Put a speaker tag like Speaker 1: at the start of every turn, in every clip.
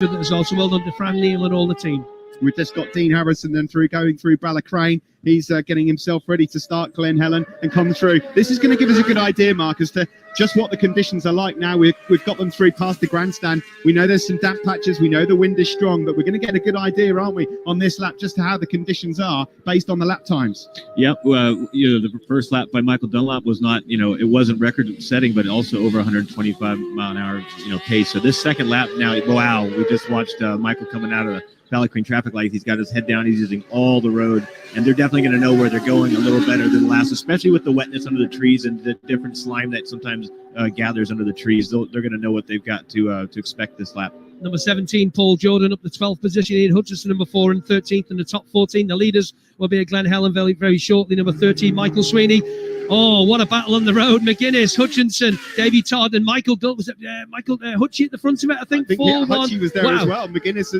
Speaker 1: as well. So well done to Fran Neal and all the team.
Speaker 2: We've just got Dean Harrison then going through Balacrane. He's getting himself ready to start Glen Helen and come through. This is going to give us a good idea, Mark, as to just what the conditions are like now. We've got them through past the grandstand. We know there's some damp patches. We know the wind is strong, but we're going to get a good idea, aren't we, on this lap, just how the conditions are based on the lap times.
Speaker 3: Yep. The first lap by Michael Dunlop was not, it wasn't record setting, but also over 125 mile an hour, pace. So this second lap now, wow, we just watched Michael coming out of the Balacrane traffic light. He's got his head down. He's using all the road, and they're definitely going to know where they're going a little better than the last, especially with the wetness under the trees and the different slime that sometimes gathers under the trees. They're going to know what they've got to expect this lap.
Speaker 1: Number 17, Paul Jordan, up the 12th position. Ian Hutchinson, number 4 and 13th in the top 14. The leaders will be at Glen Helen very, very shortly. Number 13, Michael Sweeney. Oh, what a battle on the road. McGuinness, Hutchinson, Davy Todd, and Michael Hutchie at the front of it, I think 4-1.
Speaker 2: Hutchie was there as well. McGuinness,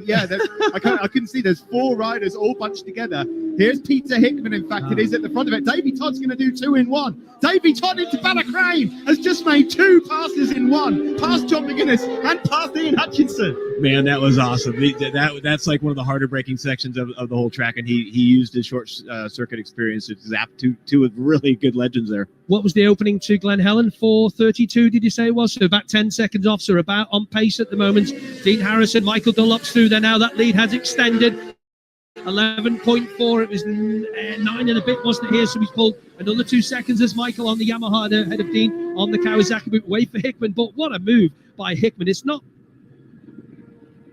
Speaker 2: I couldn't see. There's 4 riders all bunched together. Here's Peter Hickman, in fact, it is at the front of it. Davy Todd's going to do 2 in 1. Davy Todd into Balacrane has just made 2 passes in 1, past John McGuinness and past Ian Hutchinson.
Speaker 3: Man, that was awesome. That's like one of the harder breaking sections of the whole track, and he used his short circuit experience to zap two really good legends there.
Speaker 1: What was the opening to Glen Helen? 4:32, did you say it was? So about 10 seconds off, so about on pace at the moment. Dean Harrison, Michael Dunlop's through there now. That lead has extended. 11.4, it was 9 and a bit, wasn't it, here? So he's pulled another 2 seconds as Michael on the Yamaha ahead of Dean on the Kawasaki, but wait for Hickman. But what a move by Hickman. It's not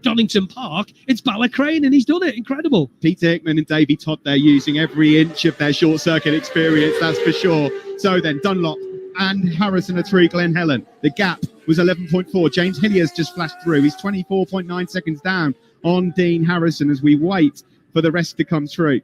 Speaker 1: Donington Park, it's Balacrane, and he's done it. Incredible.
Speaker 2: Peter Hickman and Davy Todd, they're using every inch of their short circuit experience, that's for sure. So then Dunlop and Harrison are through Glen Helen. The gap was 11.4. James Hillier's just flashed through. He's 24.9 seconds down on Dean Harrison as we wait for the rest to come through.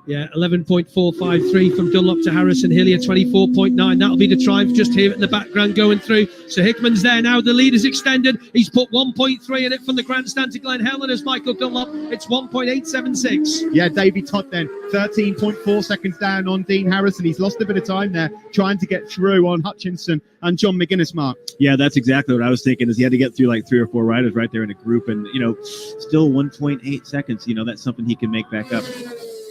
Speaker 1: Yeah, 11.453 from Dunlop to Harrison. Hillier 24.9. That'll be the triumph just here in the background going through. So Hickman's there now. The lead is extended. He's put 1.3 in it from the grandstand to Glen Helen as Michael Dunlop. It's 1.876.
Speaker 2: Yeah, Davy Todd then 13.4 seconds down on Dean Harrison. He's lost a bit of time there trying to get through on Hutchinson and John McGuinness, Mark.
Speaker 3: Yeah, that's exactly what I was thinking, is he had to get through like 3 or 4 riders right there in a group, and still 1.8 seconds. That's something he can make back up.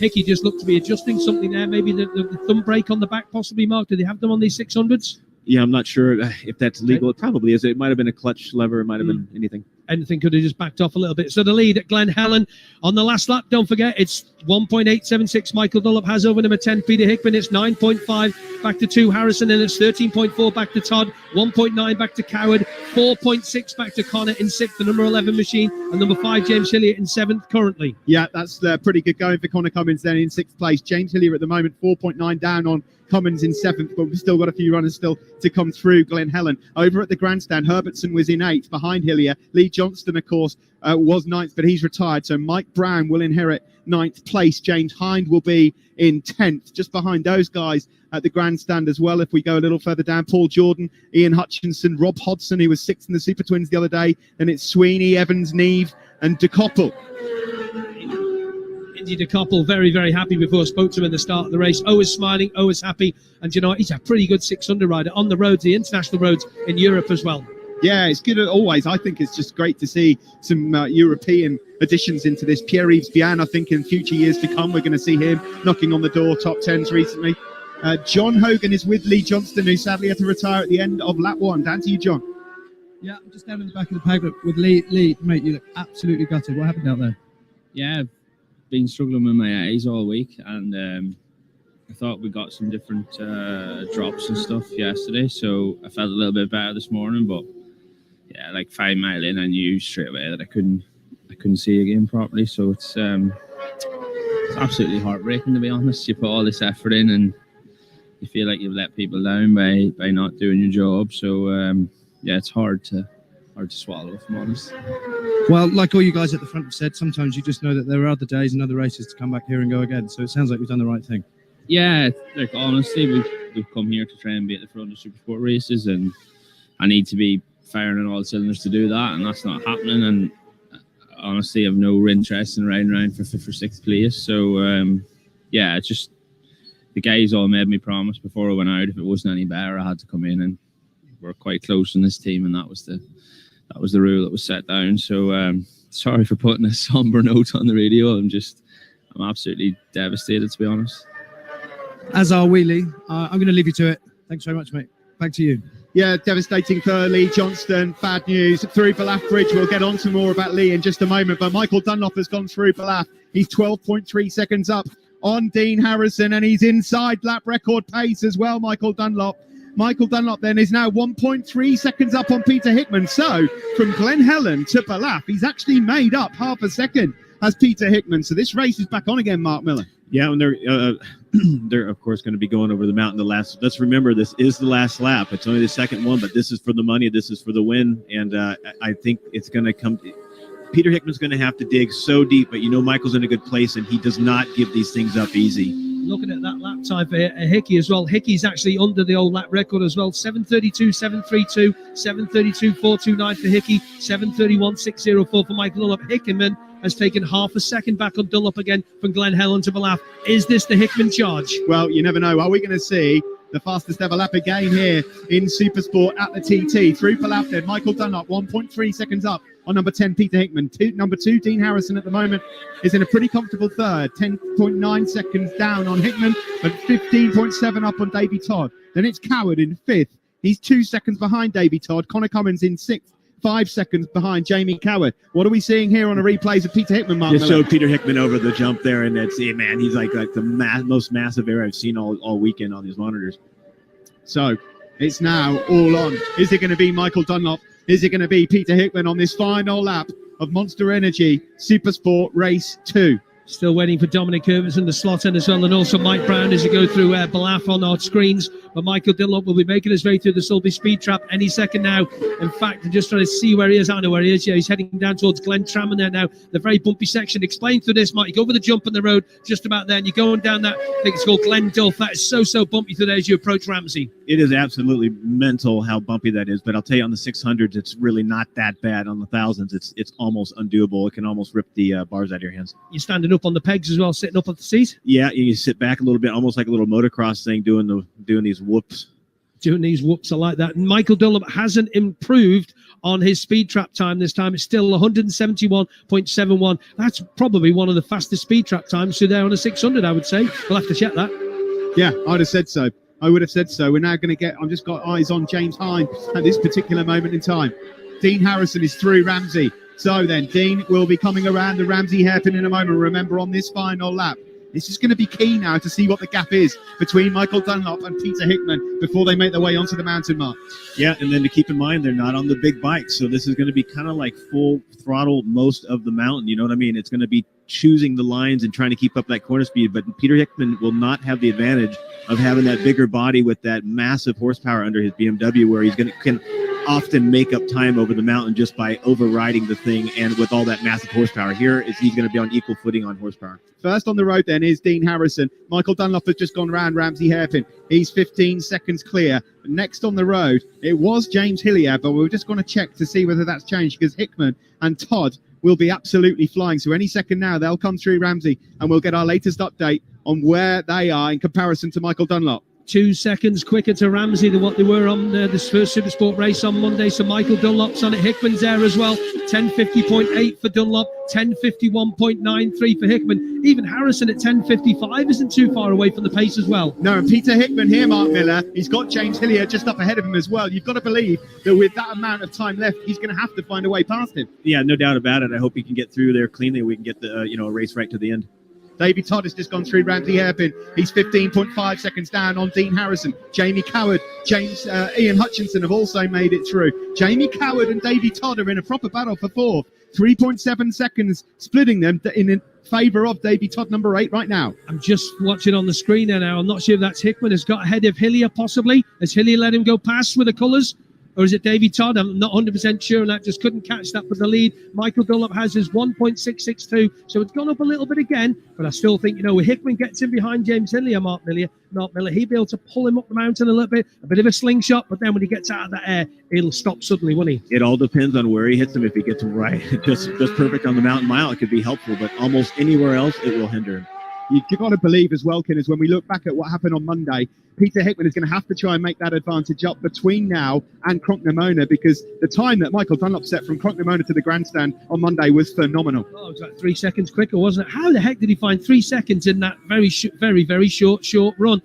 Speaker 1: Hickey just looked to be adjusting something there. Maybe the thumb brake on the back, possibly, Mark. Do they have them on these 600s?
Speaker 3: Yeah, I'm not sure if that's legal. It probably is. It might have been a clutch lever. It might have been anything.
Speaker 1: Anything could have just backed off a little bit. So the lead at Glen Helen on the last lap, don't forget, it's 1.876 Michael Dunlop has over number 10 Peter Hickman. It's 9.5 back to 2 Harrison, and it's 13.4 back to Todd, 1.9 back to Coward, 4.6 back to Connor in 6th, the number 11 machine, and number 5 James Hillier in 7th currently.
Speaker 2: Yeah, that's pretty good going for Connor Cummins then in 6th place. James Hillier at the moment 4.9 down on Cummins in 7th, but we've still got a few runners still to come through Glen Helen. Over at the grandstand, Herbertson was in 8th behind Hillier. Lee Johnston, of course, was 9th, but he's retired, so Mike Brown will inherit 9th place. James Hind will be in 10th, just behind those guys at the grandstand as well. If we go a little further down, Paul Jordan, Ian Hutchinson, Rob Hodson, who was 6th in the Super Twins the other day, and it's Sweeney, Evans, Neve and De Koppel.
Speaker 1: De Koppel very, very happy before I spoke to him at the start of the race. Always smiling, always happy, and he's a pretty good 600 rider on the roads, the international roads in Europe as well.
Speaker 2: Yeah, it's good always. I think it's just great to see some European additions into this. Pierre-Yves Bian, I think in future years to come, we're going to see him knocking on the door, top 10s recently. John Hogan is with Lee Johnston, who sadly had to retire at the end of lap 1. Down to you, John.
Speaker 4: Yeah, I'm just down in the back of the paddock with Lee. Lee, mate, you look absolutely gutted. What happened out there?
Speaker 5: Yeah, been struggling with my eyes all week, and I thought we got some different drops and stuff yesterday, so I felt a little bit better this morning. But yeah, like 5 miles in, I knew straight away that I couldn't see again properly. So it's absolutely heartbreaking, to be honest. You put all this effort in, and you feel like you've let people down by not doing your job. So yeah, it's hard to swallow, if I'm honest.
Speaker 4: Well, like all you guys at the front have said, sometimes you just know that there are other days and other races to come back here and go again. So it sounds like we've done the right thing.
Speaker 5: Yeah, like honestly, we've come here to try and be at the front of Supersport races, and I need to be firing on all cylinders to do that, and that's not happening. And honestly, I have no interest in riding around for 5th or 6th place. So yeah, it's just the guys all made me promise before I went out, if it wasn't any better, I had to come in, and we're quite close in this team, and that was the that was the rule that was set down. So sorry for putting a somber note on the radio. I'm absolutely devastated, to be honest.
Speaker 4: As are we, Lee. I'm going to leave you to it. Thanks very much, mate. Back to you.
Speaker 2: Yeah, devastating for Lee Johnston. Bad news through Balaf Bridge. We'll get on to more about Lee in just a moment. But Michael Dunlop has gone through Balaf. He's 12.3 seconds up on Dean Harrison, and he's inside lap record pace as well, Michael Dunlop. Michael Dunlop then is now 1.3 seconds up on Peter Hickman. So from Glen Helen to Balaf, he's actually made up half a second as Peter Hickman. So this race is back on again, Mark Miller.
Speaker 3: Yeah, and they're of course going to be going over the mountain the last. Let's remember, this is the last lap. It's only the second one, but this is for the money. This is for the win, and I think it's going to come. Peter Hickman's going to have to dig so deep, but Michael's in a good place, and he does not give these things up easy.
Speaker 1: Looking at that lap time for Hickey as well. Hickey's actually under the old lap record as well. 7:32, 7:32, 7:32, 4:29 for Hickey, 7:31, 6:04 for Michael Dunlop. Hickman has taken half a second back on Dunlop again from Glen Helen to Balaf. Is this the Hickman charge?
Speaker 2: Well, you never know. Are we going to see the fastest ever lap again here in Supersport at the TT? Through Balaf then, Michael Dunlop 1.3 seconds up on number 10, Peter Hickman. Number 2, Dean Harrison at the moment is in a pretty comfortable third, 10.9 seconds down on Hickman, but 15.7 up on Davey Todd. Then it's Coward in 5th. He's 2 seconds behind Davey Todd. Connor Cummins in 6th. 5 seconds behind Jamie Coward. What are we seeing here on the replays of Peter Hickman, Mark?
Speaker 3: Just showed Peter Hickman over the jump there, and he's like the most massive error I've seen all weekend on these monitors.
Speaker 2: So it's now all on. Is it going to be Michael Dunlop? Is it going to be Peter Hickman on this final lap of Monster Energy Supersport Race 2?
Speaker 1: Still waiting for Dominic Irvison to slot in as well, and also Mike Brown as you go through Balaf on our screens. But Michael Dunlop will be making his way through the Sulby Speed Trap any second now. In fact, I'm just trying to see where he is. I know where he is. Yeah, he's heading down towards Glen Tramman there now. The very bumpy section. Explain through this, Mike. You go over the jump on the road just about there, and you're going down that, I think it's called Glen Duff. That is so bumpy through there as you approach Ramsey.
Speaker 3: It is absolutely mental how bumpy that is. But I'll tell you, on the 600s, it's really not that bad. On the 1000s, it's almost undoable. It can almost rip the bars out of your hands.
Speaker 1: You're standing up on the pegs as well, sitting up on the seat.
Speaker 3: Yeah, you sit back a little bit, almost like a little motocross thing, doing these whoops.
Speaker 1: Doing these whoops, I like that. And Michael Dunlop hasn't improved on his speed trap time this time. It's still 171.71. That's probably one of the fastest speed trap times through there on a 600, I would say. We'll have to check that.
Speaker 2: Yeah, I'd have said so. I would have said so. We're now going to get, I've just got eyes on James Hine at this particular moment in time. Dean Harrison is through Ramsey. So then Dean will be coming around the Ramsey hairpin in a moment. Remember, on this final lap, it's just going to be key now to see what the gap is between Michael Dunlop and Peter Hickman before they make their way onto the mountain, Mark.
Speaker 3: Yeah, and then to keep in mind, they're not on the big bikes, so this is going to be kind of like full throttle most of the mountain. You know what I mean? It's going to be choosing the lines and trying to keep up that corner speed, but Peter Hickman will not have the advantage of having that bigger body with that massive horsepower under his BMW, where he's can often make up time over the mountain just by overriding the thing, and with all that massive horsepower. Here is he's going to be on equal footing on horsepower.
Speaker 2: First on the road then is Dean Harrison. Michael Dunlop has just gone round Ramsey hairpin. He's 15 seconds clear. Next on the road, it was James Hilliard, but we're just going to check to see whether that's changed, because Hickman and Todd will be absolutely flying. So any second now, they'll come through Ramsey, and we'll get our latest update on where they are in comparison to Michael Dunlop.
Speaker 1: 2 seconds quicker to Ramsey than what they were on this first Supersport race on Monday. So Michael Dunlop's on it. Hickman's there as well. 10:50.8 for Dunlop. 10:51.93 for Hickman. Even Harrison at 10:55 isn't too far away from the pace as well.
Speaker 2: No, and Peter Hickman here, Mark Miller, he's got James Hilliard just up ahead of him as well. You've got to believe that with that amount of time left, he's going to have to find a way past him.
Speaker 3: Yeah, no doubt about it. I hope he can get through there cleanly. We can get the a race right to the end.
Speaker 2: Davey Todd has just gone through Ramsey hairpin. He's 15.5 seconds down on Dean Harrison. Jamie Coward, Ian Hutchinson have also made it through. Jamie Coward and Davey Todd are in a proper battle for fourth. 3.7 seconds splitting them in favour of Davey Todd, number 8 right now.
Speaker 1: I'm just watching on the screen there now. I'm not sure if that's Hickman has got ahead of Hillier possibly. Has Hillier let him go past with the colours? Or is it Davey Todd? I'm not 100% sure on that. Just couldn't catch that for the lead. Michael Dunlop has his 1.662. So it's gone up a little bit again. But I still think, when Hickman gets in behind James Hillier, Mark Miller, he'd be able to pull him up the mountain a little bit. A bit of a slingshot. But then when he gets out of the air, it'll stop suddenly, won't he?
Speaker 3: It all depends on where he hits him. If he gets him right, just perfect on the mountain mile, it could be helpful. But almost anywhere else, it will hinder him.
Speaker 2: You've got to believe as well, Ken, as when we look back at what happened on Monday, Peter Hickman is going to have to try and make that advantage up between now and Cronknamona, because the time that Michael Dunlop set from Cronknamona to the grandstand on Monday was phenomenal.
Speaker 1: Oh, it was like 3 seconds quicker, wasn't it? How the heck did he find 3 seconds in that very short run?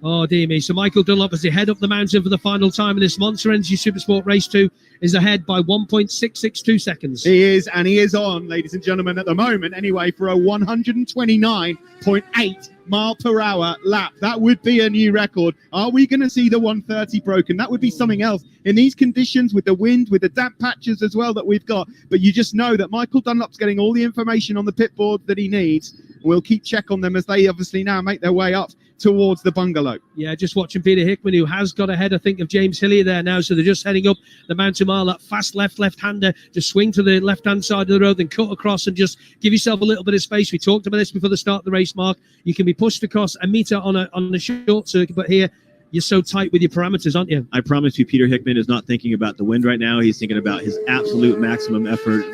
Speaker 1: Oh, dear me. So Michael Dunlop, as they head up the mountain for the final time in this Monster Energy Supersport Race 2, is ahead by 1.662 seconds.
Speaker 2: He is, and he is on, ladies and gentlemen, at the moment, anyway, for a 129.8 mile per hour lap. That would be a new record. Are we going to see the 130 broken? That would be something else in these conditions, with the wind, with the damp patches as well that we've got. But you just know that Michael Dunlop's getting all the information on the pit board that he needs. We'll keep check on them as they obviously now make their way up towards the bungalow.
Speaker 1: Yeah, just watching Peter Hickman, who has got ahead, I think, of James Hillier there now. So they're just heading up the mountain mile. That fast left-hander, just swing to the left-hand side of the road, then cut across and just give yourself a little bit of space. We talked about this before the start of the race, Mark. You can be pushed across a metre on a short circuit, but here you're so tight with your parameters, aren't you?
Speaker 3: I promise you, Peter Hickman is not thinking about the wind right now. He's thinking about his absolute maximum effort.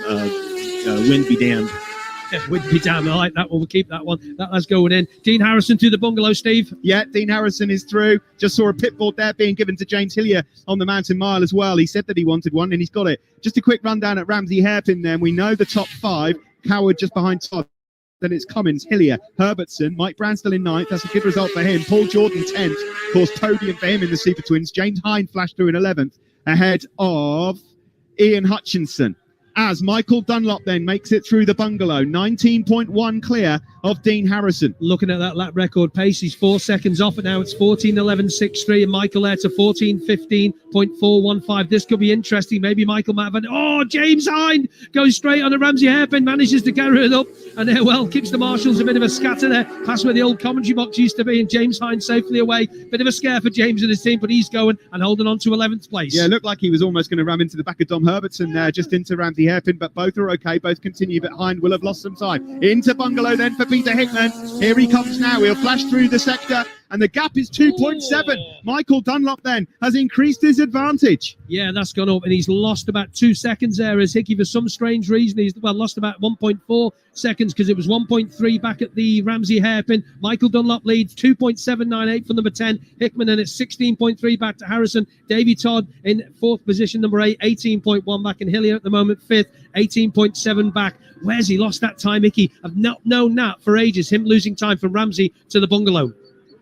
Speaker 3: Wind be damned.
Speaker 1: Wind be damned. I like that one. We'll keep that one. That's going in. Dean Harrison to the bungalow, Steve.
Speaker 2: Yeah, Dean Harrison is through. Just saw a pit board there being given to James Hillier on the mountain mile as well. He said that he wanted one and he's got it. Just a quick rundown at Ramsey Hairpin then. We know the top 5. Coward just behind Todd. Then it's Cummins, Hillier, Herbertson, Mike Brown still in 9th. That's a good result for him. Paul Jordan 10th. Of course, podium for him in the Super Twins. James Hind flashed through in 11th, ahead of Ian Hutchinson. As Michael Dunlop then makes it through the bungalow, 19.1 clear of Dean Harrison.
Speaker 1: Looking at that lap record pace, he's 4 seconds off, and now it's 14.11.63, and Michael there to 14.15.415. This could be interesting. Maybe Michael might have James Hind goes straight on a Ramsey Hairpin, manages to carry it up, and there, keeps the marshals a bit of a scatter there, past where the old commentary box used to be, and James Hind safely away. Bit of a scare for James and his team, but he's going and holding on to 11th place.
Speaker 2: Yeah, looked like he was almost going to ram into the back of Dom Herbertson there, just into Ramsey Hairpin, but both are okay. Both continue, but Hind will have lost some time. Into bungalow then for Peter Hickman. Here he comes now. He'll flash through the sector, and the gap is 2.7. Michael Dunlop then has increased his advantage.
Speaker 1: Yeah, that's gone up, and he's lost about 2 seconds there as Hickey, for some strange reason, he's lost about 1.4 seconds, because it was 1.3 back at the Ramsey Hairpin. Michael Dunlop leads 2.798 for number 10 Hickman, and it's 16.3 back to Harrison. Davey Todd in 4th position, number 8, 18.1 back, and Hillier at the moment 5th, 18.7 back. Where's he lost that time, Hickey? I've not known that for ages, him losing time from Ramsey to the bungalow.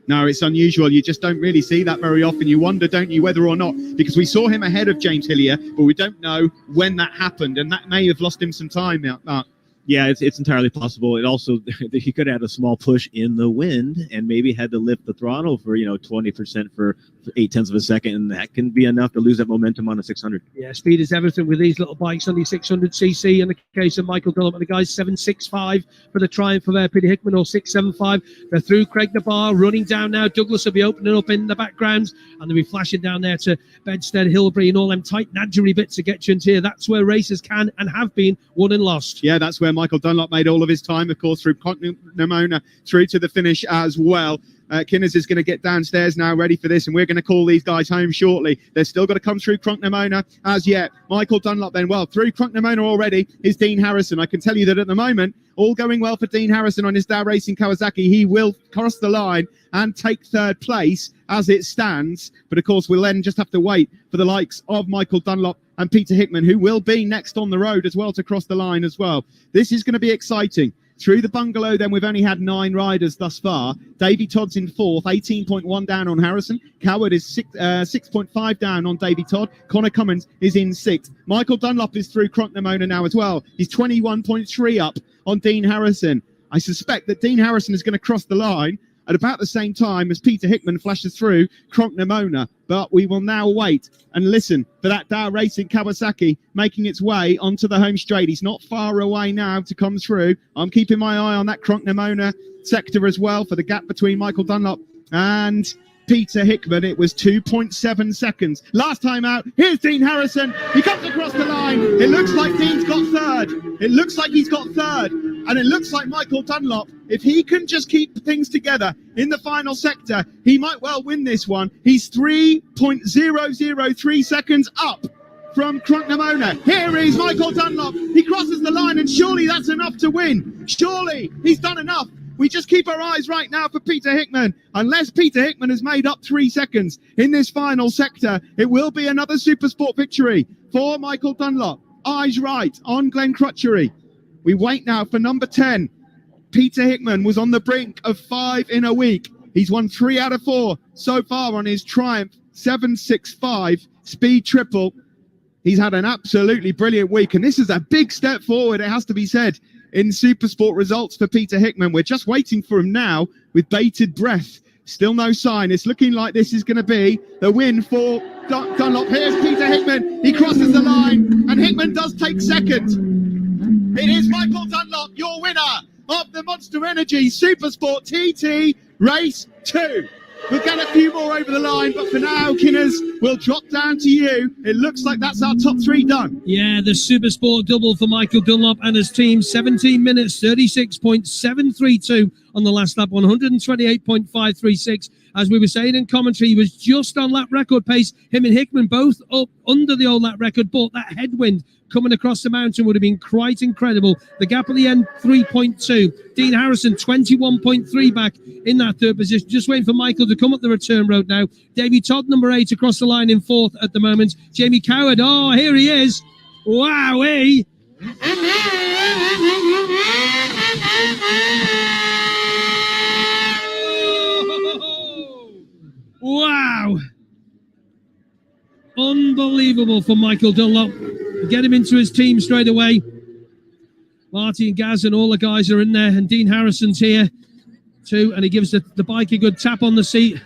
Speaker 2: No, it's unusual. You just don't really see that very often. You wonder, don't you, whether or not, because we saw him ahead of James Hillier, but we don't know when that happened, and that may have lost him some time, Mark.
Speaker 3: Yeah, it's entirely possible. It also, he could have had a small push in the wind and maybe had to lift the throttle for 20% for 0.8 of a second, and that can be enough to lose that momentum on a 600.
Speaker 1: Yeah, speed is everything with these little bikes on the 600cc. In the case of Michael Dunlop, the guy's 7.65 for the triumph of Peter Hickman, or 6.75. They're through Craig Nabar, running down now. Douglas will be opening up in the background, and they'll be flashing down there to Bedstead, Hilbury, and all them tight Nadgery bits to get you into here. That's where races can and have been won and lost.
Speaker 2: Yeah, that's where Michael Dunlop made all of his time, of course, through Cronknamona through to the finish as well. Kinners is going to get downstairs now, ready for this, and we're going to call these guys home shortly. They've still got to come through Cronknamona as yet. Michael Dunlop then, through Cronknamona already is Dean Harrison. I can tell you that at the moment, all going well for Dean Harrison on his Dow Racing Kawasaki. He will cross the line and take 3rd place as it stands. But of course, we'll then just have to wait for the likes of Michael Dunlop and Peter Hickman, who will be next on the road as well to cross the line as well. This is going to be exciting. Through the bungalow, then, we've only had 9 riders thus far. Davey Todd's in 4th, 18.1 down on Harrison. Coward is 6.5 down on Davey Todd. Connor Cummins is in 6th. Michael Dunlop is through Cronknamona now as well. He's 21.3 up on Dean Harrison. I suspect that Dean Harrison is going to cross the line at about the same time as Peter Hickman flashes through Cronknamona. But we will now wait and listen for that Dow Racing Kawasaki making its way onto the home straight. He's not far away now to come through. I'm keeping my eye on that Cronknamona sector as well for the gap between Michael Dunlop and Peter Hickman. It was 2.7 seconds. Last time out, here's Dean Harrison. He comes across the line. It looks like Dean's got 3rd. It looks like he's got 3rd. And it looks like Michael Dunlop, if he can just keep things together in the final sector, he might well win this one. He's 3.003 seconds up from Cronknamona. Here is Michael Dunlop. He crosses the line, and surely that's enough to win. Surely he's done enough. We just keep our eyes right now for Peter Hickman. Unless Peter Hickman has made up 3 seconds in this final sector, it will be another Supersport victory for Michael Dunlop. Eyes right on Glenn Crutchery. We wait now for number 10. Peter Hickman was on the brink of 5 in a week. He's won 3 out of 4 so far on his Triumph 765 speed triple. He's had an absolutely brilliant week, and this is a big step forward, it has to be said, in Supersport results for Peter Hickman. We're just waiting for him now with bated breath. Still no sign. It's looking like this is going to be the win for Dunlop. Here's Peter Hickman. He crosses the line, and Hickman does take second. It is Michael Dunlop, your winner of the Monster Energy Supersport TT Race 2. We'll get a few more over the line, but for now, Kinners, we'll drop down to you. It looks like that's our top 3 done.
Speaker 1: Yeah, the Supersport double for Michael Dunlop and his team. 17 minutes, 36.732 on the last lap, 128.536. As we were saying in commentary, he was just on lap record pace. Him and Hickman both up under the old lap record, but that headwind coming across the mountain would have been quite incredible. The gap at the end, 3.2. Dean Harrison, 21.3 back in that third position. Just waiting for Michael to come up the return road now. Davey Todd, number 8, across the line in 4th at the moment. Jamie Coward, oh, here he is. Wowee. Wow. Unbelievable for Michael Dunlop. Get him into his team straight away. Marty and Gaz and all the guys are in there, and Dean Harrison's here too, and he gives the bike a good tap on the seat.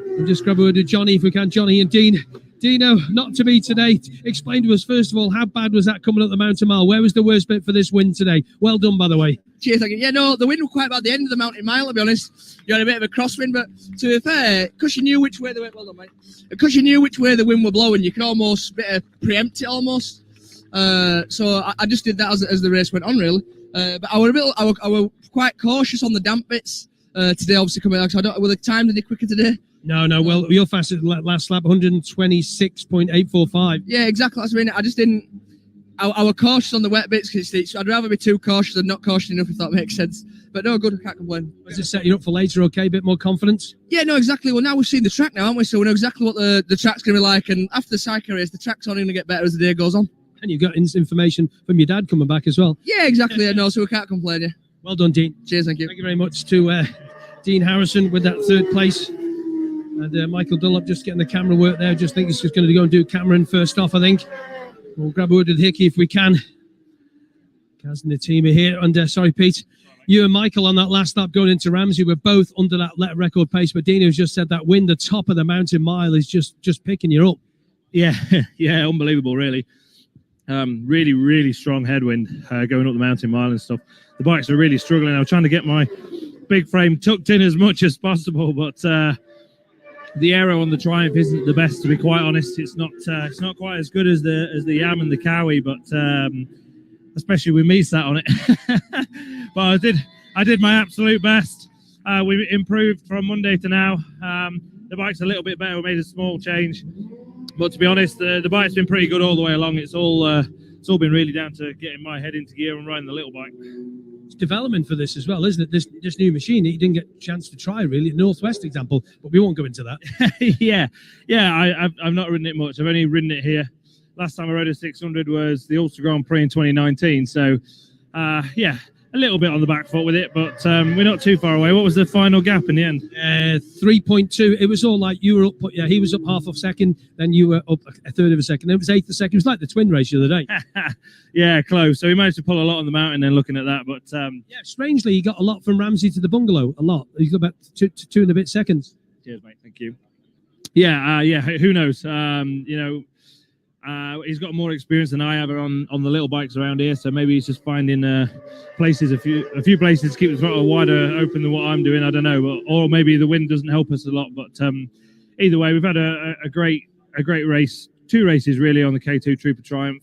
Speaker 1: We'll just grab a word with Johnny if we can. Johnny and Dean. Dino, not to be today. Explain to us, first of all, how bad was that coming up the mountain mile? Where was the worst bit for this win today? Well done, by the way.
Speaker 6: Cheers, thank you. Yeah, no, the wind was quite bad at the end of the mountain mile, to be honest. You had a bit of a crosswind, but to be fair, because you knew which way the wind, well done, mate. Because you knew which way the wind were blowing, you could almost preempt it almost. So I just did that as the race went on, really. But I were quite cautious on the damp bits today, obviously coming out. So were the times any quicker today?
Speaker 1: No. Well, you're fastest last lap, 126.845.
Speaker 6: Yeah, exactly. That's what I mean. I just didn't. I was cautious on the wet bits because I'd rather be too cautious than not cautious enough, if that makes sense. But no, good. I can't complain.
Speaker 1: Does it set you up for later? Okay, a bit more confidence.
Speaker 6: Yeah, no, exactly. Well, now we've seen the track now, haven't we? So we know exactly what the track's going to be like. And after the Sidecar race, the track's only going to get better as the day goes on.
Speaker 1: And you've got information from your dad coming back as well.
Speaker 6: Yeah, exactly. No, so we can't complain. Yeah.
Speaker 1: Well done, Dean.
Speaker 6: Cheers, thank you.
Speaker 1: Thank you very much to Dean Harrison with that 3rd place. And Michael Dunlop just getting the camera work there. Just think he's just going to go and do Cameron first off, I think. We'll grab a word with Hickey if we can. Kaz and the team are here. And sorry, Pete, you and Michael on that last lap going into Ramsey were both under that record pace. But Dino's just said that wind, the top of the mountain mile, is just picking you up.
Speaker 7: Yeah, unbelievable, really. Really, really strong headwind going up the mountain mile and stuff. The bikes are really struggling. I'm trying to get my big frame tucked in as much as possible, but the aero on the Triumph isn't the best, to be quite honest. It's not quite as good as the Yam and the Cowie, but especially with me sat on it. But I did my absolute best. We improved from Monday to now. The bike's a little bit better. We made a small change, but to be honest, the bike's been pretty good all the way along. It's all been really down to getting my head into gear and riding the little bike.
Speaker 1: It's development for this as well, isn't it? This new machine that you didn't get a chance to try, really. Northwest example, but we won't go into that.
Speaker 7: Yeah. I've not ridden it much. I've only ridden it here. Last time I rode a 600 was the Ulster Grand Prix in 2019. So, a little bit on the back foot with it, but we're not too far away. What was the final gap in the end?
Speaker 1: 3.2. It was all like you were up. Yeah, he was up half a second, then you were up a third of a second. It was 1/8 of a second. It was like the twin race the other day.
Speaker 7: Yeah, close. So we managed to pull a lot on the mountain then looking at that. But
Speaker 1: yeah, strangely, he got a lot from Ramsey to the bungalow. A lot. He got about two and a bit seconds.
Speaker 7: Cheers, mate. Thank you. Yeah. Who knows? He's got more experience than I have on the little bikes around here, so maybe he's just finding places, a few places to keep the throttle wider open than what I'm doing. I don't know, or maybe the wind doesn't help us a lot. But either way, we've had a great race, 2 races really on the K2 Trooper Triumph,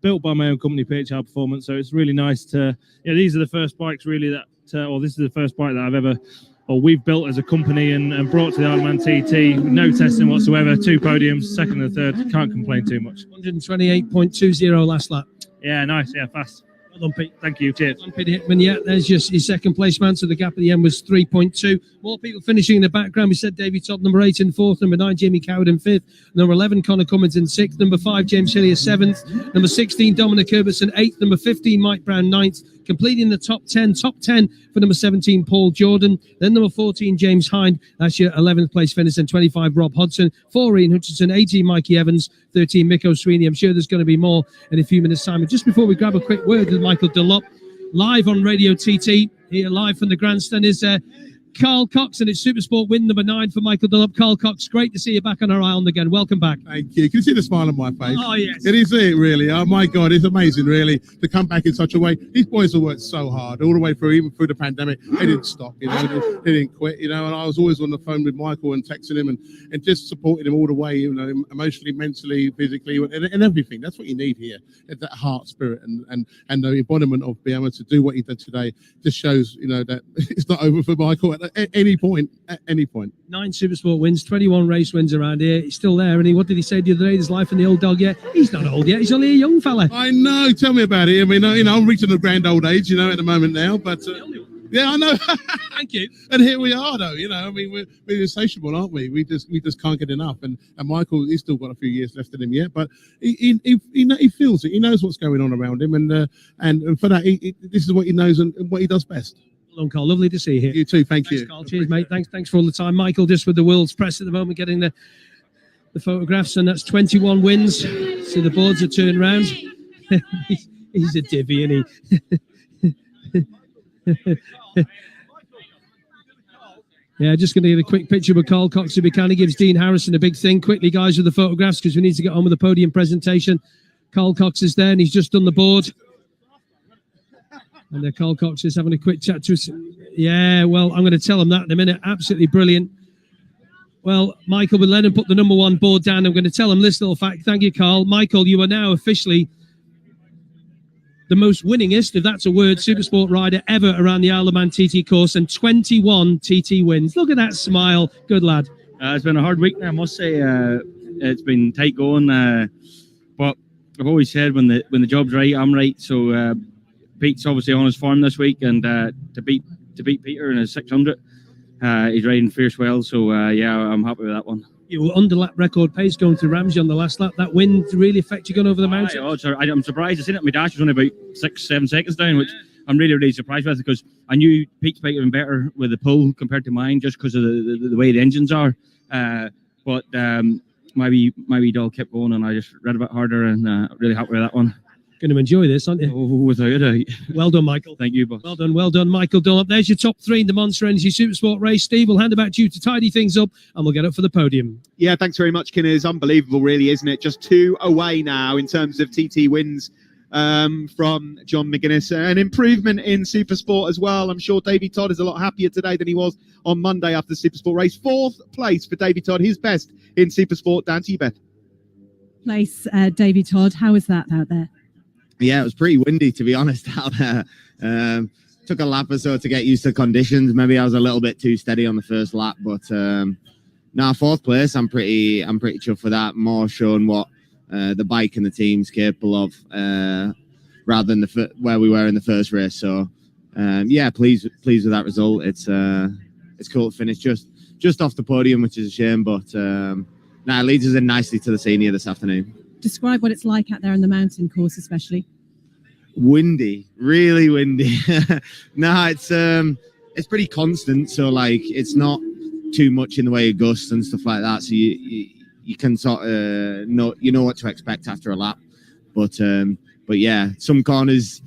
Speaker 7: built by my own company, PHR Performance. So it's really nice to. These are the first bikes really this is the first bike that we've built as a company and brought to the Ironman TT. No testing whatsoever. 2 podiums, 2nd and 3rd. Can't complain too much.
Speaker 1: 128.20 last lap.
Speaker 7: Yeah, nice. Yeah, fast. Well done, Pete. Thank you. Cheers.
Speaker 1: Dunlop and Hickman, yeah, there's just his second place man, so the gap at the end was 3.2. More people finishing in the background. We said Davy Todd, number 8 in 4th, number 9, Jamie Coward in 5th, number 11, Connor Cummins in 6th, number 5, James Hillier 7th, number 16, Dominic Herbertson 8th, number 15, Mike Brown 9th, completing the top 10 for number 17, Paul Jordan, then number 14, James Hind, that's your 11th place finish, and 25, Rob Hodson, 4, Ian Hutchinson, 18, Mikey Evans, 13, Mick O'Sweeney. I'm sure there's going to be more in a few minutes' time. And just before we grab a quick word with Michael Dunlop, live on Radio TT, here live from the grandstand is Carl Cox, and it's Supersport win number 9 for Michael Dunlop. Carl Cox, great to see you back on our island again. Welcome back.
Speaker 8: Thank you. Can you see the smile on my face?
Speaker 1: Oh, yes.
Speaker 8: It is it, really. Oh, my God, it's amazing, really, to come back in such a way. These boys have worked so hard all the way through, even through the pandemic. They didn't stop, they didn't quit, and I was always on the phone with Michael and texting him and just supporting him all the way, emotionally, mentally, physically, and everything. That's what you need here, that heart, spirit, and the embodiment of being able to do what he did today just shows, that it's not over for Michael at any point. At any point.
Speaker 1: 9 Supersport wins, 21 race wins around here. He's still there, and what did he say the other day? There's life in the old dog yet. He's not old yet. He's only a young fella.
Speaker 8: I know. Tell me about it. I mean, I'm reaching the grand old age, at the moment now. But yeah, I know.
Speaker 1: Thank you.
Speaker 8: And here we are, though. I mean, we're insatiable, aren't we? We just can't get enough. And Michael, he's still got a few years left in him yet, but he feels it. He knows what's going on around him, and for that, this is what he knows and what he does best.
Speaker 1: Well, Carl, lovely to see you here.
Speaker 8: You too, thanks,
Speaker 1: you. Carl. Cheers, mate. Thanks for all the time. Michael, just with the world's press at the moment, getting the photographs, and that's 21 wins. So the boards are turned round. He's a divvy, isn't he? Yeah, just going to get a quick picture with Carl Cox, who kind of gives Dean Harrison a big thing. Quickly, guys, with the photographs, because we need to get on with the podium presentation. Carl Cox is there, and he's just done the board. And Carl Cox is having a quick chat to us. Yeah, well, I'm going to tell him that in a minute. Absolutely brilliant. Well, Michael, we'll let him put the number 1 board down. I'm going to tell him this little fact. Thank you, Carl. Michael, you are now officially the most winningest, if that's a word, Supersport rider ever around the Isle of Man TT course, and 21 TT wins. Look at that smile. Good lad.
Speaker 5: It's been a hard week now, I must say. It's been tight going, but I've always said when the job's right, I'm right. So Pete's obviously on his form this week, and to beat Peter in his 600, he's riding fierce well. So yeah, I'm happy with that one.
Speaker 1: You were under lap record pace going through Ramsey on the last lap. That wind really affect you going over the mountain?
Speaker 5: I'm surprised. I seen it. My dash was only about 6-7 seconds down, which I'm really surprised with, because I knew Pete's bike had been better with the pull compared to mine, just because of the way the engines are. But my wee doll kept going, and I just read a bit harder, and really happy with that one.
Speaker 1: Going to enjoy this, aren't you?
Speaker 5: Oh, without a doubt.
Speaker 1: Well done, Michael.
Speaker 5: Thank you, boss.
Speaker 1: Well done, Michael Dunlop. There's your top 3 in the Monster Energy Supersport race. Steve, we'll hand it back to you to tidy things up, and we'll get up for the podium.
Speaker 2: Yeah, thanks very much, Kinners. Unbelievable, really, isn't it? Just 2 away now in terms of TT wins from John McGuinness. An improvement in Supersport as well. I'm sure Davy Todd is a lot happier today than he was on Monday after the Supersport race. 4th place for Davy Todd, his best in Supersport. Down to you, Beth.
Speaker 9: Place, Davy Todd. How was that out there?
Speaker 10: Yeah, it was pretty windy, to be honest, out there. Took a lap or so to get used to conditions. Maybe I was a little bit too steady on the first lap, but now 4th place, I'm pretty chuffed for that. More showing what the bike and the team's capable of, rather than where we were in the first race. So yeah, pleased with that result. It's cool to finish just off the podium, which is a shame, but it leads us in nicely to the senior this afternoon.
Speaker 9: Describe what it's like out there on the mountain course, especially.
Speaker 10: Windy, really windy. No, it's pretty constant. So like, it's not too much in the way of gusts and stuff like that. So you can sort of know what to expect after a lap. But yeah, some corners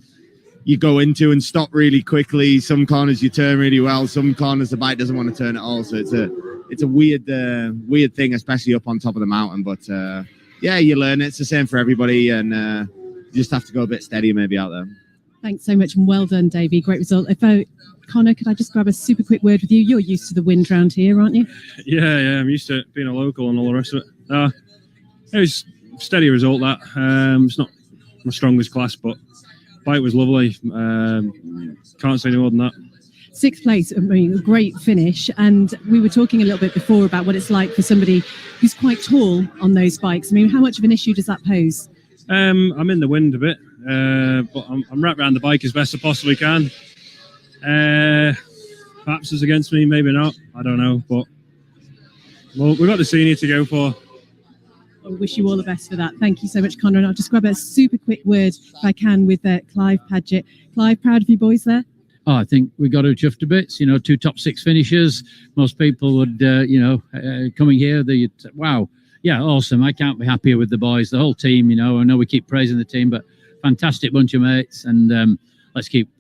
Speaker 10: you go into and stop really quickly. Some corners you turn really well. Some corners the bike doesn't want to turn at all. So it's a weird thing, especially up on top of the mountain. But yeah, you learn it. It's the same for everybody, and you just have to go a bit steadier maybe out there.
Speaker 9: Thanks so much, and well done, Davey. Great result. Connor, could I just grab a super quick word with you? You're used to the wind round here, aren't you?
Speaker 7: Yeah, I'm used to being a local and all the rest of it. It was a steady result, that. It's not my strongest class, but bike was lovely. Can't say any more than that.
Speaker 9: 6th place, I mean, a great finish. And we were talking a little bit before about what it's like for somebody who's quite tall on those bikes. I mean, how much of an issue does that pose?
Speaker 7: I'm in the wind a bit, but I'm wrapped around the bike as best I possibly can. Perhaps it's against me, maybe not. I don't know, but well, we've got the senior to go for.
Speaker 9: I wish you all the best for that. Thank you so much, Conor. And I'll just grab a super quick word, if I can, with Clive Padgett. Clive, proud of you boys there?
Speaker 11: Oh, I think we got to chuffed to bits. 2 top 6 finishers. Most people would, coming here, wow, yeah, awesome. I can't be happier with the boys, the whole team. I know we keep praising the team, but fantastic bunch of mates, and let's keep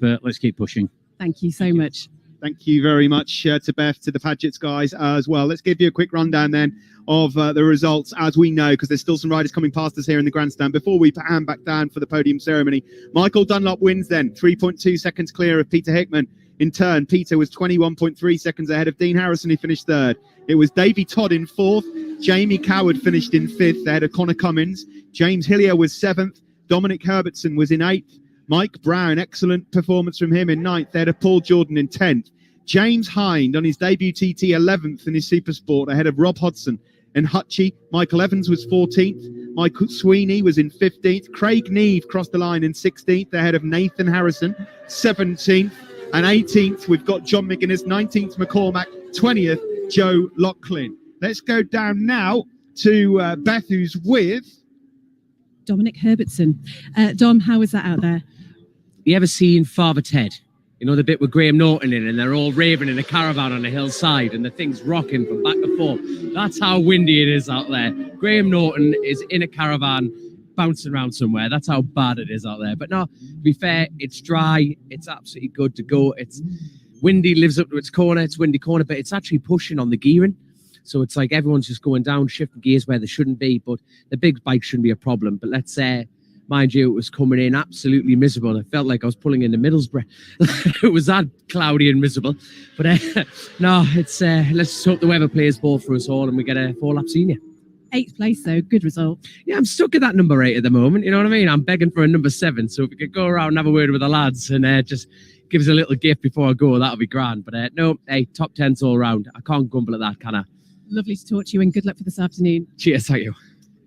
Speaker 11: pushing.
Speaker 9: Thank you so much.
Speaker 2: Thank you very much to Beth, to the Padgetts guys as well. Let's give you a quick rundown then of the results as we know, because there's still some riders coming past us here in the grandstand. Before we hand back down for the podium ceremony, Michael Dunlop wins then, 3.2 seconds clear of Peter Hickman. In turn, Peter was 21.3 seconds ahead of Dean Harrison, who finished third. It was Davey Todd in fourth. Jamie Coward finished in fifth ahead of Connor Cummins. James Hillier was seventh. Dominic Herbertson was in eighth. Mike Brown, excellent performance from him in ninth. They had a Paul Jordan in 10th. James Hind on his debut TT 11th in his Supersport ahead of Rob Hodson and Hutchie. Michael Evans was 14th. Michael Sweeney was in 15th. Craig Neve crossed the line in 16th ahead of Nathan Harrison, 17th. And 18th, we've got John McGuinness, 19th McCormack, 20th Joe Locklin. Let's go down now to Beth, who's with
Speaker 9: Dominic Herbertson. Dom, how was that out there?
Speaker 12: You ever seen Father Ted? The bit with Graham Norton in, and they're all raving in a caravan on a hillside, and the thing's rocking from back to forth. That's how windy it is out there. Graham Norton is in a caravan, bouncing around somewhere. That's how bad it is out there. But no, to be fair, it's dry. It's absolutely good to go. It's windy, lives up to its corner. It's windy corner, but it's actually pushing on the gearing. So it's like everyone's just going down, shifting gears where they shouldn't be. But the big bike shouldn't be a problem. But let's say, mind you, it was coming in absolutely miserable. I felt like I was pulling into Middlesbrough. It was that cloudy and miserable. But no, it's let's just hope the weather plays ball for us all and we get a 4-lap senior.
Speaker 9: 8th place, though. Good result.
Speaker 12: Yeah, I'm stuck at that number 8 at the moment. You know what I mean? I'm begging for a number 7. So if we could go around and have a word with the lads and just give us a little gift before I go, that'll be grand. But no, hey, top 10s all round. I can't grumble at that, can I?
Speaker 9: Lovely to talk to you and good luck for this afternoon.
Speaker 12: Cheers, thank you.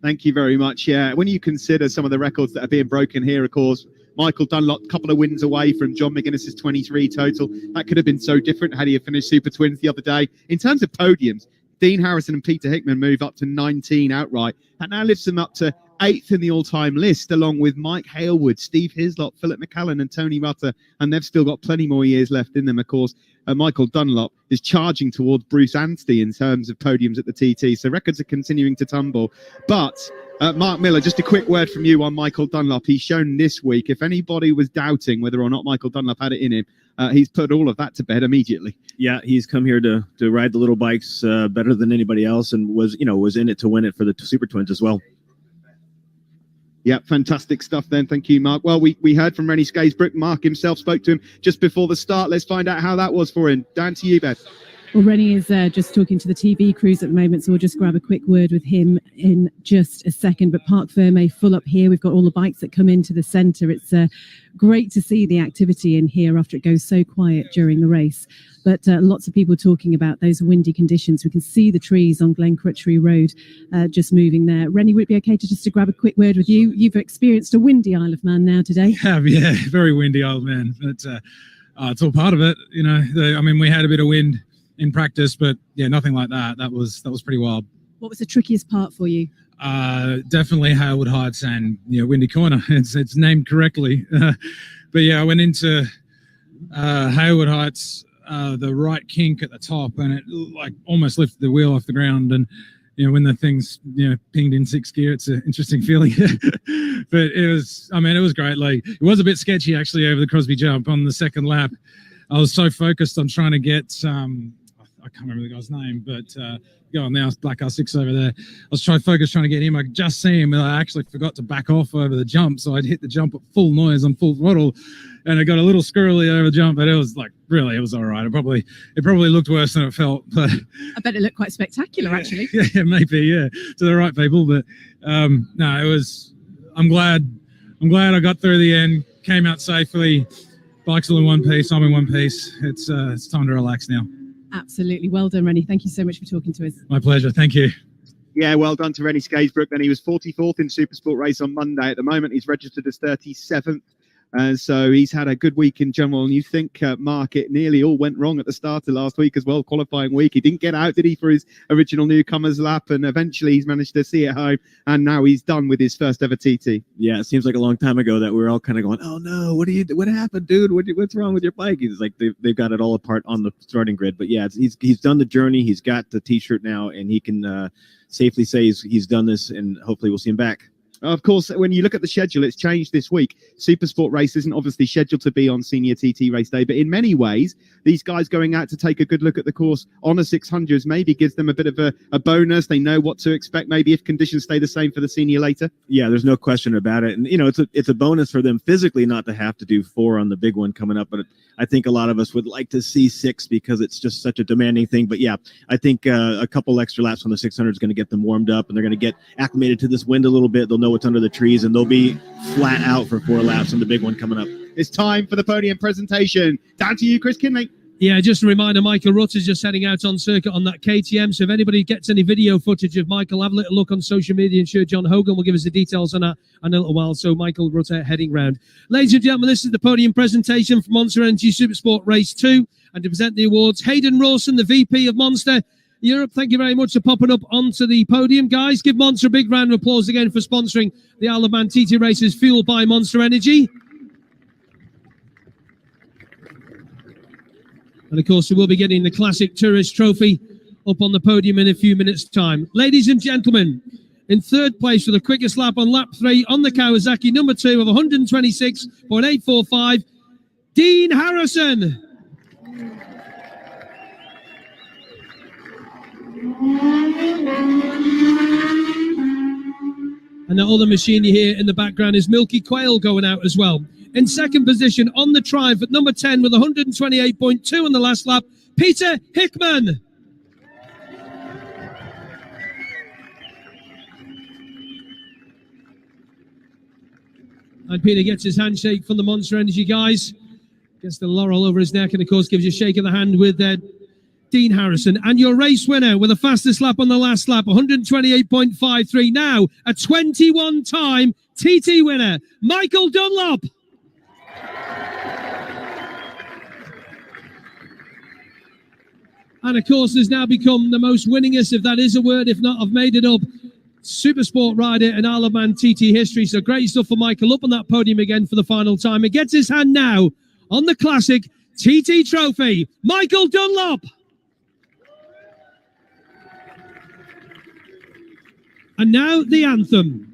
Speaker 2: Thank you very much. Yeah, when you consider some of the records that are being broken here, of course, Michael Dunlop, a couple of wins away from John McGuinness's 23 total. That could have been so different had he finished Super Twins the other day. In terms of podiums, Dean Harrison and Peter Hickman move up to 19 outright. That now lifts them up to 8th in the all-time list, along with Mike Halewood, Steve Hislop, Philip McCallan and Tony Rutter, and they've still got plenty more years left in them, of course. Michael Dunlop is charging towards Bruce Anstey in terms of podiums at the TT, so records are continuing to tumble. But Mark Miller, just a quick word from you on Michael Dunlop. He's shown this week, if anybody was doubting whether or not Michael Dunlop had it in him, he's put all of that to bed immediately.
Speaker 3: Yeah, he's come here to ride the little bikes better than anybody else, and was in it to win it for the Super Twins as well.
Speaker 2: Yeah, fantastic stuff then. Thank you, Mark. Well, we heard from Rennie Skaysbrook. Mark himself spoke to him just before the start. Let's find out how that was for him. Down to you, Beth.
Speaker 9: Well, Rennie is just talking to the TV crews at the moment, so we'll just grab a quick word with him in just a second. But Parc Fermé full up here. We've got all the bikes that come into the centre. It's great to see the activity in here after it goes so quiet during the race. But lots of people talking about those windy conditions. We can see the trees on Glen Crutchery Road just moving there. Rennie, would it be okay to grab a quick word with you? You've experienced a windy Isle of Man now today.
Speaker 13: Yeah, very windy Isle of Man. But it's all part of it. We had a bit of wind in practice, but yeah, nothing like that. That was pretty wild.
Speaker 9: What was the trickiest part for you?
Speaker 13: Definitely Hayward Heights and Windy Corner. It's named correctly. But yeah, I went into Hayward Heights, the right kink at the top, and it almost lifted the wheel off the ground. And when the thing's pinged in 6th gear, it's an interesting feeling. But it was great. It was a bit sketchy actually over the Crosby jump on the second lap. I was so focused on trying to get I can't remember the guy's name, but go on now, Black R6 over there. I was trying to get him. I could just see him, and I actually forgot to back off over the jump, so I'd hit the jump at full noise on full throttle, and it got a little squirrely over the jump, but it was it was all right. It probably looked worse than it felt, but
Speaker 9: I bet it looked quite spectacular, actually.
Speaker 13: yeah, maybe, yeah, to the right people, but no, it was. I'm glad I got through the end, came out safely. Bike's all in one piece. I'm in one piece. It's time to relax now.
Speaker 9: Absolutely. Well done, Rennie. Thank you so much for talking to us.
Speaker 13: My pleasure. Thank you.
Speaker 2: Yeah, well done to Rennie Skaysbrook. Then he was 44th in Supersport race on Monday. At the moment, he's registered as 37th. So he's had a good week in general. And you think, Mark, it nearly all went wrong at the start of last week as well, qualifying week. He didn't get out, did he, for his original newcomers lap? And eventually he's managed to see it home. And now he's done with his first ever TT.
Speaker 3: Yeah, it seems like a long time ago that we were all kind of going, "Oh no, what happened, dude? What's wrong with your bike?" He's like, they've got it all apart on the starting grid. But yeah, he's done the journey. He's got the T-shirt now, and he can safely say he's done this, and hopefully we'll see him back.
Speaker 2: Of course, when you look at the schedule, it's changed this week. Supersport race isn't obviously scheduled to be on Senior TT race day, but in many ways, these guys going out to take a good look at the course on a 600s maybe gives them a bit of a bonus. They know what to expect, maybe if conditions stay the same for the Senior later.
Speaker 3: Yeah, there's no question about it. And, it's a bonus for them physically not to have to do 4 on the big one coming up. But I think a lot of us would like to see 6 because it's just such a demanding thing. But yeah, I think a couple extra laps on the 600 is going to get them warmed up, and they're going to get acclimated to this wind a little bit. They'll know what's under the trees, and they'll be flat out for 4 laps on the big one coming up.
Speaker 2: It's time for the podium presentation. Down to you, Chris Kinley.
Speaker 1: Yeah, just a reminder, Michael Rutt is just heading out on circuit on that KTM. So if anybody gets any video footage of Michael, have a little look on social media, and sure John Hogan will give us the details on that in a little while. So Michael Rutt heading round. Ladies and gentlemen, this is the podium presentation for Monster Energy Supersport Race 2. And to present the awards, Hayden Rawson, the VP of Monster Europe, thank you very much for popping up onto the podium, guys. Give Monster a big round of applause again for sponsoring the Isle of Man TT races fueled by Monster Energy. And of course, we will be getting the Classic Tourist Trophy up on the podium in a few minutes' time. Ladies and gentlemen, in third place for the quickest lap on lap 3 on the Kawasaki, number 2 of 126.845, Dean Harrison. And the other machine you hear in the background is Milky Quail going out as well. In second position on the Triumph at number 10 with 128.2 on the last lap, Peter Hickman. And Peter gets his handshake from the Monster Energy guys. Gets the laurel over his neck and, of course, gives you a shake of the hand with Dean Harrison. And your race winner with the fastest lap on the last lap, 128.53. Now, a 21-time TT winner, Michael Dunlop. And, of course, has now become the most winningest, if that is a word. If not, I've made it up, Supersport rider in Isle of Man TT history. So great stuff for Michael up on that podium again for the final time. He gets his hand now on the Classic TT Trophy. Michael Dunlop. And now the anthem.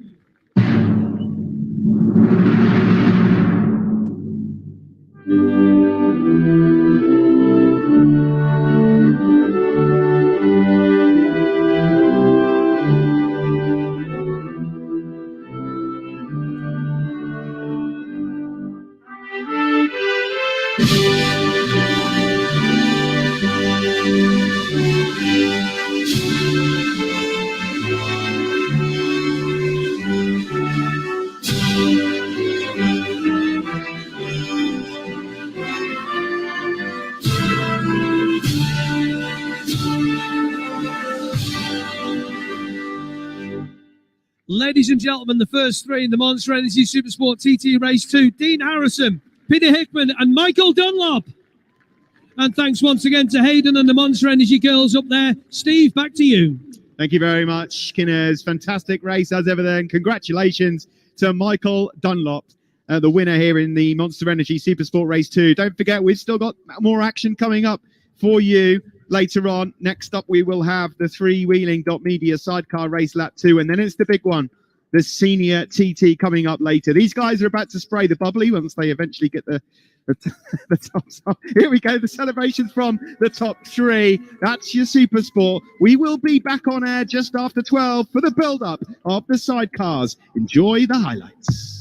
Speaker 1: Ladies and gentlemen, the first 3 in the Monster Energy Supersport TT Race 2, Dean Harrison, Peter Hickman and Michael Dunlop. And thanks once again to Hayden and the Monster Energy girls up there. Steve, back to you.
Speaker 2: Thank you very much, Kinners. Fantastic race as ever then. Congratulations to Michael Dunlop, the winner here in the Monster Energy Supersport Race 2. Don't forget, we've still got more action coming up for you later on. Next up, we will have the freewheeling.media Sidecar Race Lap 2, and then it's the big one, the Senior TT coming up later. These guys are about to spray the bubbly once they eventually get the tops off. Here we go, the celebrations from the top 3. That's your Supersport. We will be back on air just after 12 for the build-up of the Sidecars. Enjoy the highlights.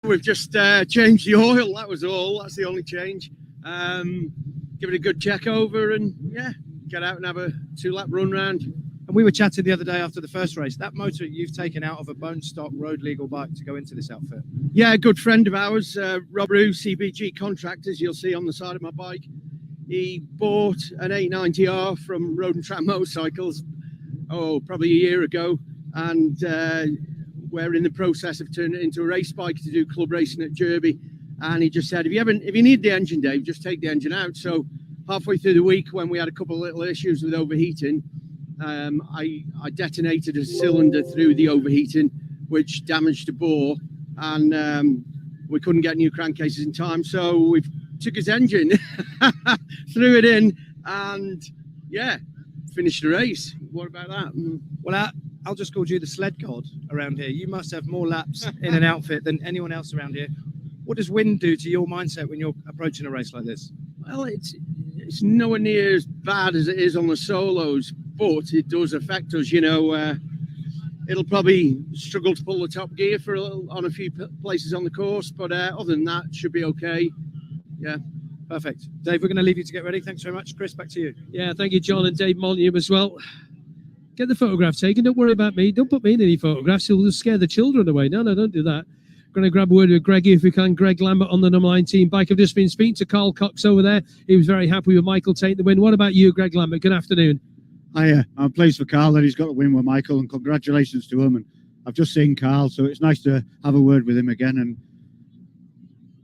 Speaker 14: We've just changed the oil. That was all. That's the only change. Give it a good check over and yeah, get out and have a 2-lap run round.
Speaker 4: And we were chatting the other day after the first race. That motor you've taken out of a bone stock road legal bike to go into this outfit.
Speaker 14: Yeah, a good friend of ours, Rob Roo, CBG Contractors, you'll see on the side of my bike. He bought an 890R from Road and Track Motorcycles, probably a year ago. And we're in the process of turning it into a race bike to do club racing at Derby. And he just said, if you need the engine, Dave, just take the engine out. So halfway through the week, when we had a couple of little issues with overheating, I detonated a cylinder through the overheating, which damaged the bore, and we couldn't get new crankcases in time. So we took his engine, threw it in, and yeah, finished the race. What about that?
Speaker 4: Well, I'll just call you the sled god around here. You must have more laps in an outfit than anyone else around here. What does wind do to your mindset when you're approaching a race like this?
Speaker 14: Well, it's nowhere near as bad as it is on the solos, but it does affect us. It'll probably struggle to pull the top gear on a few places on the course, but other than that, it should be okay. Yeah.
Speaker 4: Perfect. Dave, we're going to leave you to get ready. Thanks very much. Chris, back to you.
Speaker 1: Yeah, thank you, John, and Dave Molyneux as well. Get the photograph taken. Don't worry about me. Don't put me in any photographs. You'll just scare the children away. No, don't do that. Going to grab a word with Greggy if we can. Greg Lambert on the number 19 bike. I've just been speaking to Carl Cox over there. He was very happy with Michael taking the win. What about you, Greg Lambert? Good afternoon.
Speaker 15: I'm pleased for Carl that he's got a win with Michael, and congratulations to him. And I've just seen Carl, so it's nice to have a word with him again. And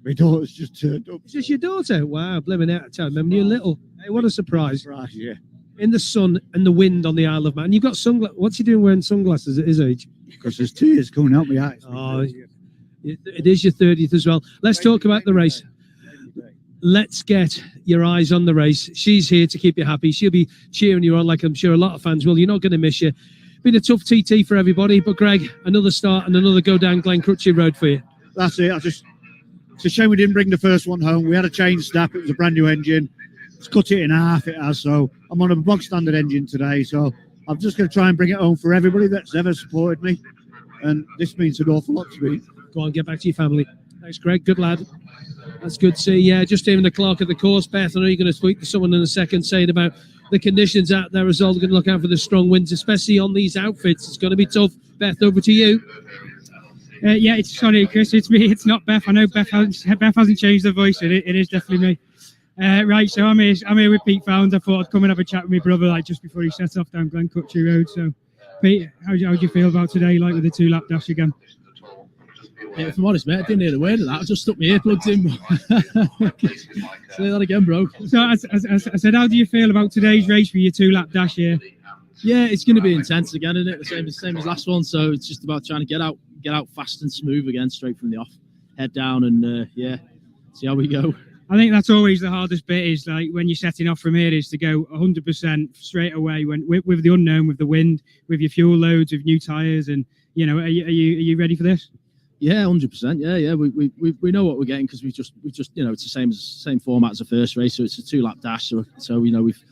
Speaker 15: my daughter's just turned up.
Speaker 1: Is this your daughter? Wow, blimmin' out of town. Remember you're little. Hey, what a surprise.
Speaker 15: Right, yeah.
Speaker 1: In the sun and the wind on the Isle of Man. You've got sunglasses. What's he doing wearing sunglasses at his age?
Speaker 15: Because there's tears coming out my eyes.
Speaker 1: Oh, it is your 30th as well. Let's talk about the race. Let's get your eyes on the race. She's here to keep you happy. She'll be cheering you on like I'm sure a lot of fans will. You're not going to miss you. Been a tough TT for everybody, but Greg, another start and another go down Glen Crutchy Road for you.
Speaker 15: That's it. It's a shame we didn't bring the first one home. We had a chain snap. It was a brand new engine. It's cut it in half, it has. So I'm on a bog standard engine today. So I'm just going to try and bring it home for everybody that's ever supported me. And this means an awful lot to me.
Speaker 1: Go on, get back to your family. Thanks, Greg. Good lad. That's good to see. Yeah, just even the clock at the course. Beth, I know you're going to speak to someone in a second saying about the conditions out there as well. They're going to look out for the strong winds, especially on these outfits. It's going to be tough. Beth, over to you.
Speaker 16: Yeah, it's sorry, Chris. It's me. It's not Beth. I know Beth hasn't changed her voice. It is definitely me. Right, so I'm here with Pete Found. I thought I'd come and have a chat with my brother, like just before he set off down Glen Crutchy Road. So, Pete, how do you feel about today, like with the 2-lap dash again?
Speaker 17: Yeah, if I'm honest, mate, I didn't hear the word of that. I just stuck my earplugs in. Say that again, bro.
Speaker 16: So I said, how do you feel about today's race for your 2-lap dash here?
Speaker 17: Yeah, it's going to be intense again, isn't it? The same as last one. So it's just about trying to get out fast and smooth again, straight from the off, head down, and see how we go.
Speaker 16: I think that's always the hardest bit, is like when you're setting off from here, is to go 100% straight away with the unknown, with the wind, with your fuel loads, with new tyres, and are you ready for this?
Speaker 17: Yeah, 100%. Yeah. We know what we're getting, because we just it's the same format as the first race, so it's a 2-lap dash. So we've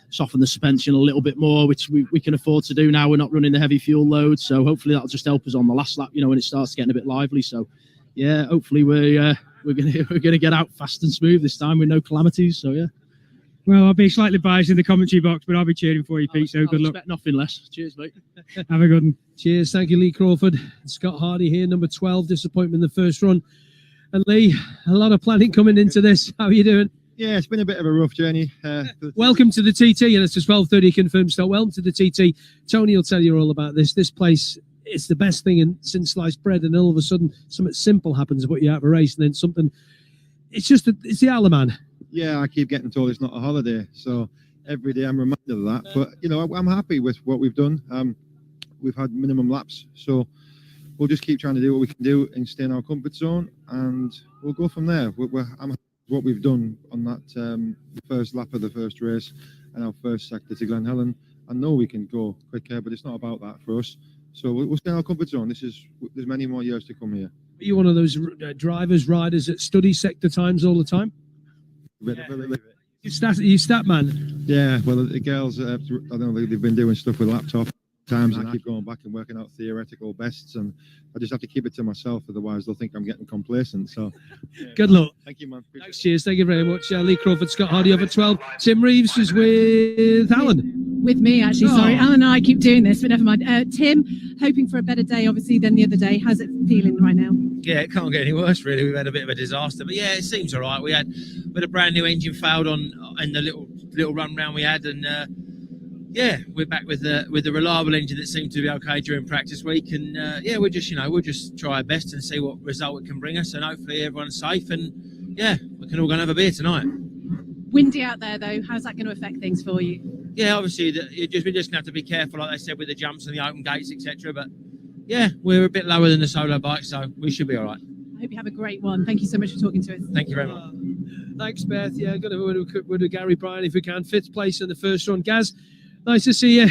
Speaker 17: softened the suspension a little bit more, which we can afford to do now. We're not running the heavy fuel load, so hopefully that'll just help us on the last lap. When it starts getting a bit lively. So yeah, hopefully we're gonna get out fast and smooth this time with no calamities. So yeah.
Speaker 16: Well, I'll be slightly biased in the commentary box, but I'll be cheering for you, Pete. So good luck.
Speaker 17: Nothing less. Cheers, mate.
Speaker 16: Have a good one.
Speaker 1: Cheers. Thank you, Lee Crawford. Scott Hardy here, number 12. Disappointment in the first run. And Lee, a lot of planning coming into this. How are you doing?
Speaker 18: Yeah, it's been a bit of a rough journey.
Speaker 1: Welcome to the TT, and it's just 12:30 confirmed start. Welcome to the TT. Tony will tell you all about this. This place, it's the best thing since sliced bread, and all of a sudden something simple happens to put you out of a race, and then something. It's the Isle of Man.
Speaker 18: Yeah, I keep getting told it's not a holiday, so every day I'm reminded of that. But I'm happy with what we've done. We've had minimum laps, so we'll just keep trying to do what we can do and stay in our comfort zone, and we'll go from there. I'm happy with what we've done on that the first lap of the first race and our first sector to Glen Helen. I know we can go quicker, but it's not about that for us. So we'll stay in our comfort zone. There's many more years to come here.
Speaker 1: Are you one of those riders that study sector times all the time? You stat man.
Speaker 18: Yeah, well, the girls, I don't know, they've been doing stuff with laptop. times, and I keep going back and working out theoretical bests, and I just have to keep it to myself, otherwise they'll think I'm getting complacent. So
Speaker 1: Good luck.
Speaker 18: thank you, man.
Speaker 1: Thanks, cheers. Thank you very much. Lee Crawford, Scott Hardy over 12. Tim Reeves is with Alan.
Speaker 9: With me, actually.
Speaker 1: Oh.
Speaker 9: Sorry, Alan and I keep doing this, but never mind. Tim, hoping for a better day, obviously, than the other day. How's it feeling right now?
Speaker 19: Yeah, it can't get any worse, really. We've had a bit of a disaster, but yeah, it seems all right. We had a brand new engine failed in the little run round we had, and yeah, we're back with the reliable engine that seemed to be okay during practice week, and yeah, we'll just try our best and see what result it can bring us, and hopefully everyone's safe, and yeah, we can all go and have a beer tonight.
Speaker 9: Windy out there, though. How's that going to affect things for you?
Speaker 19: Yeah, obviously we're just gonna have to be careful, like they said, with the jumps and the open gates, etc. But yeah, we're a bit lower than the solo bike, so we should be all right.
Speaker 9: I hope you have a great one. Thank you so much for talking to us.
Speaker 19: Thank you very much.
Speaker 1: Thanks, Beth. Yeah, going to word with Gary Bryan if we can. 5th place in the first run. Gaz, nice to see you.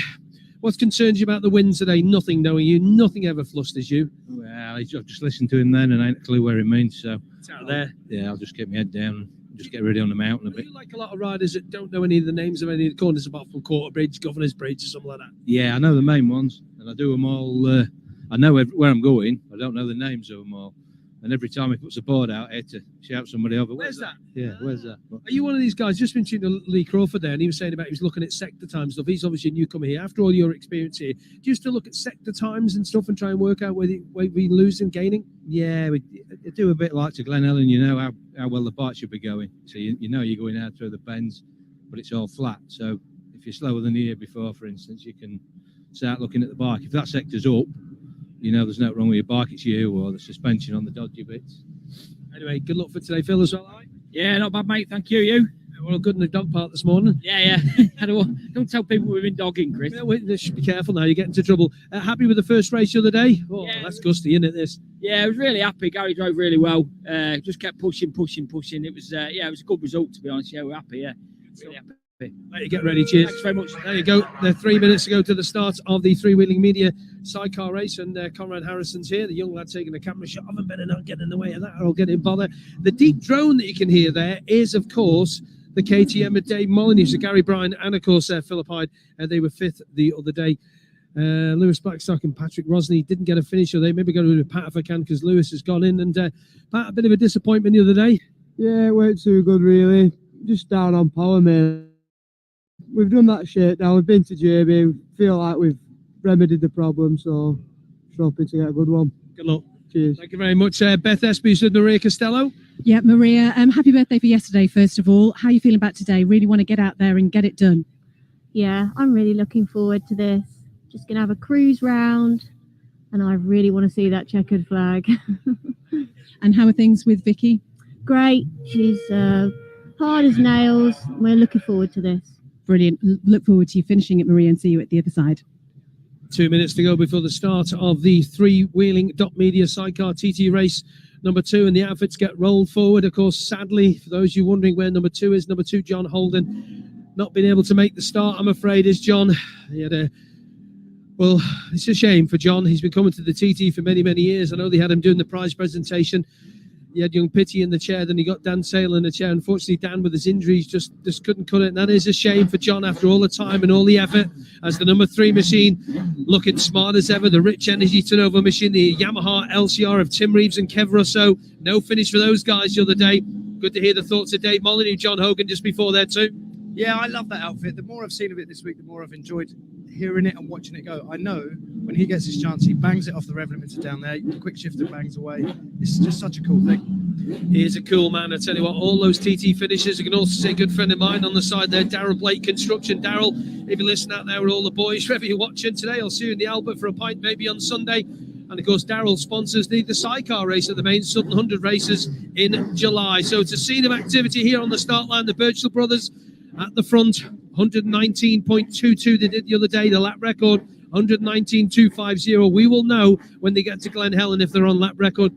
Speaker 1: What concerns you about the win today? Nothing, knowing you. Nothing ever flusters you.
Speaker 7: Well, I've just listened to him then, and I ain't a clue where he means. So
Speaker 1: It's out there.
Speaker 7: yeah, I'll just get my head down, and just get ready on the mountain a bit.
Speaker 1: You like a lot of riders that don't know any of the names of any of the corners apart from Quarter Bridge, Governor's Bridge, or something like that.
Speaker 7: Yeah, I know the main ones, and I do them all. I know where I'm going. I don't know the names of them all. And every time he puts a board out, I had to shout somebody over.
Speaker 1: Where's that?
Speaker 7: Yeah, where's that?
Speaker 1: Are you one of these guys? Just mentioned Lee Crawford there, and he was saying about he was looking at sector time stuff. He's obviously a newcomer here. After all your experience here, do you still look at sector times and stuff and try and work out where we losing, gaining?
Speaker 7: Yeah, we do a bit like to Glen Helen. You know how well the bike should be going. So you know you're going out through the bends, but it's all flat. So if you're slower than the year before, for instance, you can start looking at the bike. If that sector's up, you know there's nothing wrong with your bike. It's you or the suspension on the dodgy bits.
Speaker 1: Anyway, good luck for today, Phil, as well. Right?
Speaker 5: Yeah, not bad, mate. Thank you. You?
Speaker 1: Well, good in the dog park this morning.
Speaker 5: Yeah. Don't tell people we've been dogging, Chris.
Speaker 1: Yeah, we should be careful now. You get into trouble. Happy with the first race the other day? Oh,
Speaker 5: Yeah.
Speaker 1: That's gusty, isn't it? This.
Speaker 5: Yeah, I was really happy. Gary drove really well. Just kept pushing. It was it was a good result, to be honest. Yeah, we're happy. Yeah, really happy.
Speaker 1: Let you get ready. Cheers.
Speaker 5: Thanks very much.
Speaker 1: There you go. They're 3 minutes to go to the start of the three-wheeling media sidecar race, and Conrad Harrison's here. The young lad taking a camera shot of him, better not get in the way of that, or I'll get in bother. The deep drone that you can hear there is, of course, the KTM of Dave Molyneux, so Gary Bryan, and of course Philip Hyde. They were 5th the other day. Lewis Blackstock and Patrick Rosney didn't get a finish, so they maybe go to Pat if I can, because Lewis has gone in. And Pat, a bit of a disappointment the other day.
Speaker 20: Yeah, it weren't too good really. Just down on power, mate. We've done that shit now. We've been to JB. We feel like we've remedied the problem, so just hoping to get a good one.
Speaker 1: Good luck.
Speaker 20: Cheers.
Speaker 1: Thank you very much. Beth Espy with Maria Costello.
Speaker 9: Yeah, Maria, happy birthday for yesterday, first of all. How are you feeling about today? Really want to get out there and get it done?
Speaker 21: Yeah, I'm really looking forward to this. Just going to have a cruise round, and I really want to see that checkered flag.
Speaker 9: And how are things with Vicky?
Speaker 21: Great. She's hard as nails. We're looking forward to this.
Speaker 9: Brilliant. Look forward to you finishing it, Maria, and see you at the other side.
Speaker 1: 2 minutes to go before the start of the three-wheeling Media Sidecar TT race number 2, and the outfits get rolled forward. Of course, sadly, for those of you wondering where number 2 is, number 2, John Holden, not been able to make the start, I'm afraid, is John. He had well, it's a shame for John. He's been coming to the TT for many, many years. I know they had him doing the prize presentation. He had young Pitty in the chair, then he got Dan Sale in the chair. Unfortunately, Dan, with his injuries, just couldn't cut it. And that is a shame for John after all the time and all the effort as the number 3 machine, looking smart as ever. The Rich Energy turnover machine, the Yamaha LCR of Tim Reeves and Kev Russo. No finish for those guys the other day. Good to hear the thoughts of Dave Molyneux, John Hogan just before there too.
Speaker 4: Yeah, I love that outfit. The more I've seen of it this week, the more I've enjoyed hearing it and watching it go. I know when he gets his chance, he bangs it off the rev limiter down there, quick shifter bangs away. It's just such a cool thing.
Speaker 1: He is a cool man, I tell you what. All those TT finishes. I can also say a good friend of mine on the side there, Darryl Blake Construction. Darryl, if you listen out there with all the boys, wherever you're watching today, I'll see you in the Albert for a pint maybe on Sunday. And of course, Darryl sponsors the Sidecar race at the main Southern 100 races in July. So it's a scene of activity here on the start line. The Birchall brothers at the front, 119.22 they did the other day, the lap record 119.250. We will know when they get to Glen Helen if they're on lap record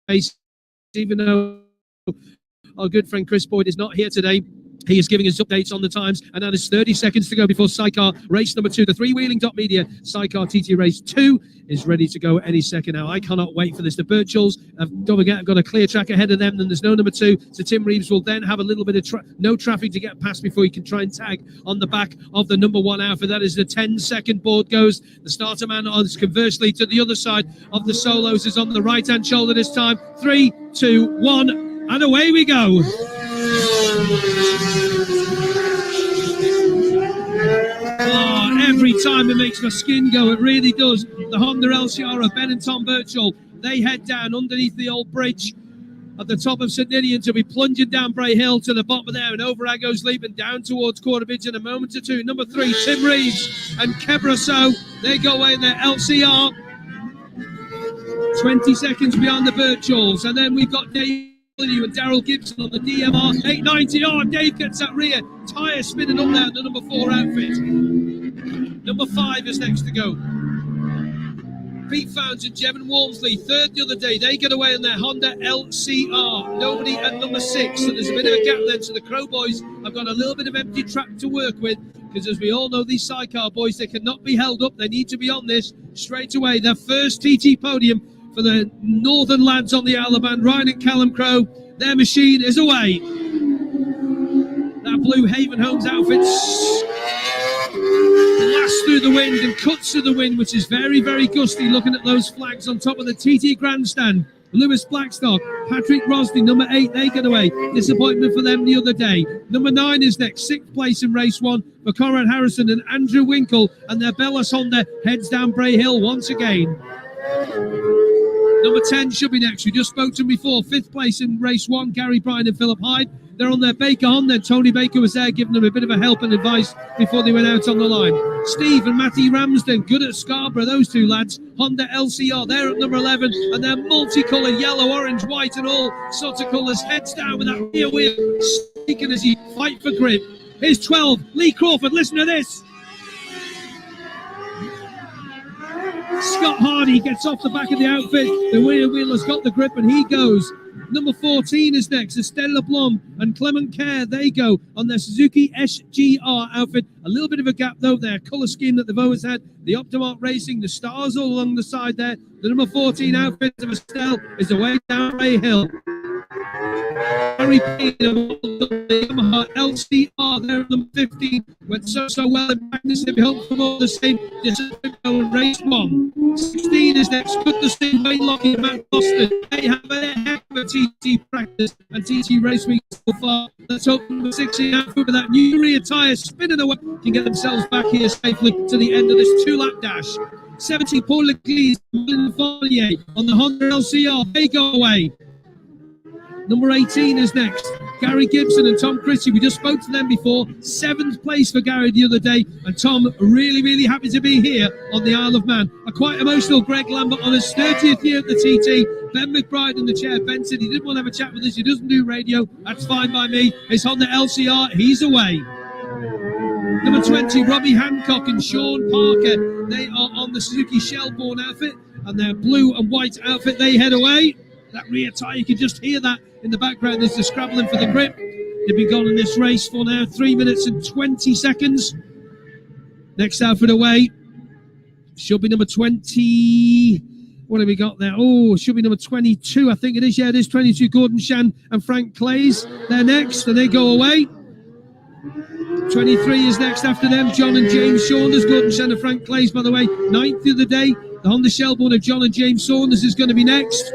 Speaker 1: pace, even though our good friend Chris Boyd is not here today. He is giving us updates on the times, and now there's 30 seconds to go before Sidecar race number 2. The three-wheeling.media Sidecar TT race 2 is ready to go any second now. I cannot wait for this. The Birchalls, don't forget, I've got a clear track ahead of them, and there's no number 2. So Tim Reeves will then have a little bit of no traffic to get past before he can try and tag on the back of the number 1 outfit. That is the 10-second board goes. The starter man is conversely to the other side of the solos is on the right-hand shoulder this time. 3, 2, 1, and away we go. Oh, every time it makes my skin go, it really does. The Honda LCR of Ben and Tom Birchall, they head down underneath the old bridge at the top of St Ninian to be plunging down Bray Hill to the bottom there, and over I goes leaping down towards Quarterbridge in a moment or two. Number 3, Tim Reeves and Kebraso, they go away in their LCR. 20 seconds behind the Birchalls, and then we've got Dave and Daryl Gibson on the DMR 890. Oh, Dave gets that rear tyre spinning up there in the number 4 outfit. Number 5 is next to go. Pete Founds and Jevon Walmsley, third the other day. They get away in their Honda LCR. Nobody at number 6, so there's a bit of a gap then. So the Crow boys have got a little bit of empty track to work with, because as we all know, these Sidecar boys, they cannot be held up. They need to be on this straight away. Their first TT podium for the northern lads on the Isle of Man. Ryan and Callum Crow, their machine is away. That blue Haven Homes outfit blasts through the wind and cuts through the wind, which is very, very gusty, looking at those flags on top of the TT grandstand. Lewis Blackstock, Patrick Rosny, number 8, they get away. Disappointment for them the other day. Number 9 is next, 6th place in race 1 for Conrad Harrison and Andrew Winkle, and their Bellas Honda heads down Bray Hill once again. Number 10 should be next. We just spoke to him before. 5th place in race 1, Gary Bryan and Philip Hyde. They're on their Baker Honda. Tony Baker was there giving them a bit of a help and advice before they went out on the line. Steve and Matty Ramsden, good at Scarborough, those two lads. Honda LCR, they're at number 11, and they're multicoloured, yellow, orange, white, and all sorts of colours. Heads down with that rear wheel, sneaking as he fight for grip. Here's 12, Lee Crawford. Listen to this. Scott Hardy gets off the back of the outfit. The rear wheel has got the grip, and he goes. Number 14 is next. Estelle LeBlanc and Clement Kerr, they go on their Suzuki SGR outfit. A little bit of a gap, though, their colour scheme that they've always had. The Optimark Racing, the stars all along the side there. The number 14 outfit of Estelle is away down Ray Hill. Harry Payne of the Yamaha LCR there at number 15 went so well in practice. If you hope for more of the same, disappointment in race 1. 16 is next. Good to see Wayne Lockie and Matt Boston. They have a heck of a TT practice and TT race week so far. Let's hope number 16 outfit with that new rear tyre spinning away can get themselves back here safely to the end of this 2-lap dash. 17 Paul Leclerc and Fournier on the Honda LCR. They go away. Number 18 is next. Gary Gibson and Tom Christie. We just spoke to them before. 7th place for Gary the other day. And Tom, really, really happy to be here on the Isle of Man. A quite emotional Greg Lambert on his 30th year at the TT. Ben McBride in the chair. Ben said he didn't want to have a chat with us. He doesn't do radio. That's fine by me. It's on the LCR. He's away. Number 20, Robbie Hancock and Sean Parker. They are on the Suzuki Shelbourne outfit. And their blue and white outfit, they head away. That rear tyre, you can just hear that in the background as they're scrabbling for the grip. They've been gone in this race for now 3 minutes and 20 seconds. Next outfit away should be number 20. What have we got there? Oh, it should be number 22, I think it is. Yeah, it is 22. Gordon Shan and Frank Clays. They're next, and they go away. 23 is next after them. John and James Saunders. Gordon Shan and Frank Clays, by the way. 9th the other day. The Honda Shelbourne of John and James Saunders is going to be next.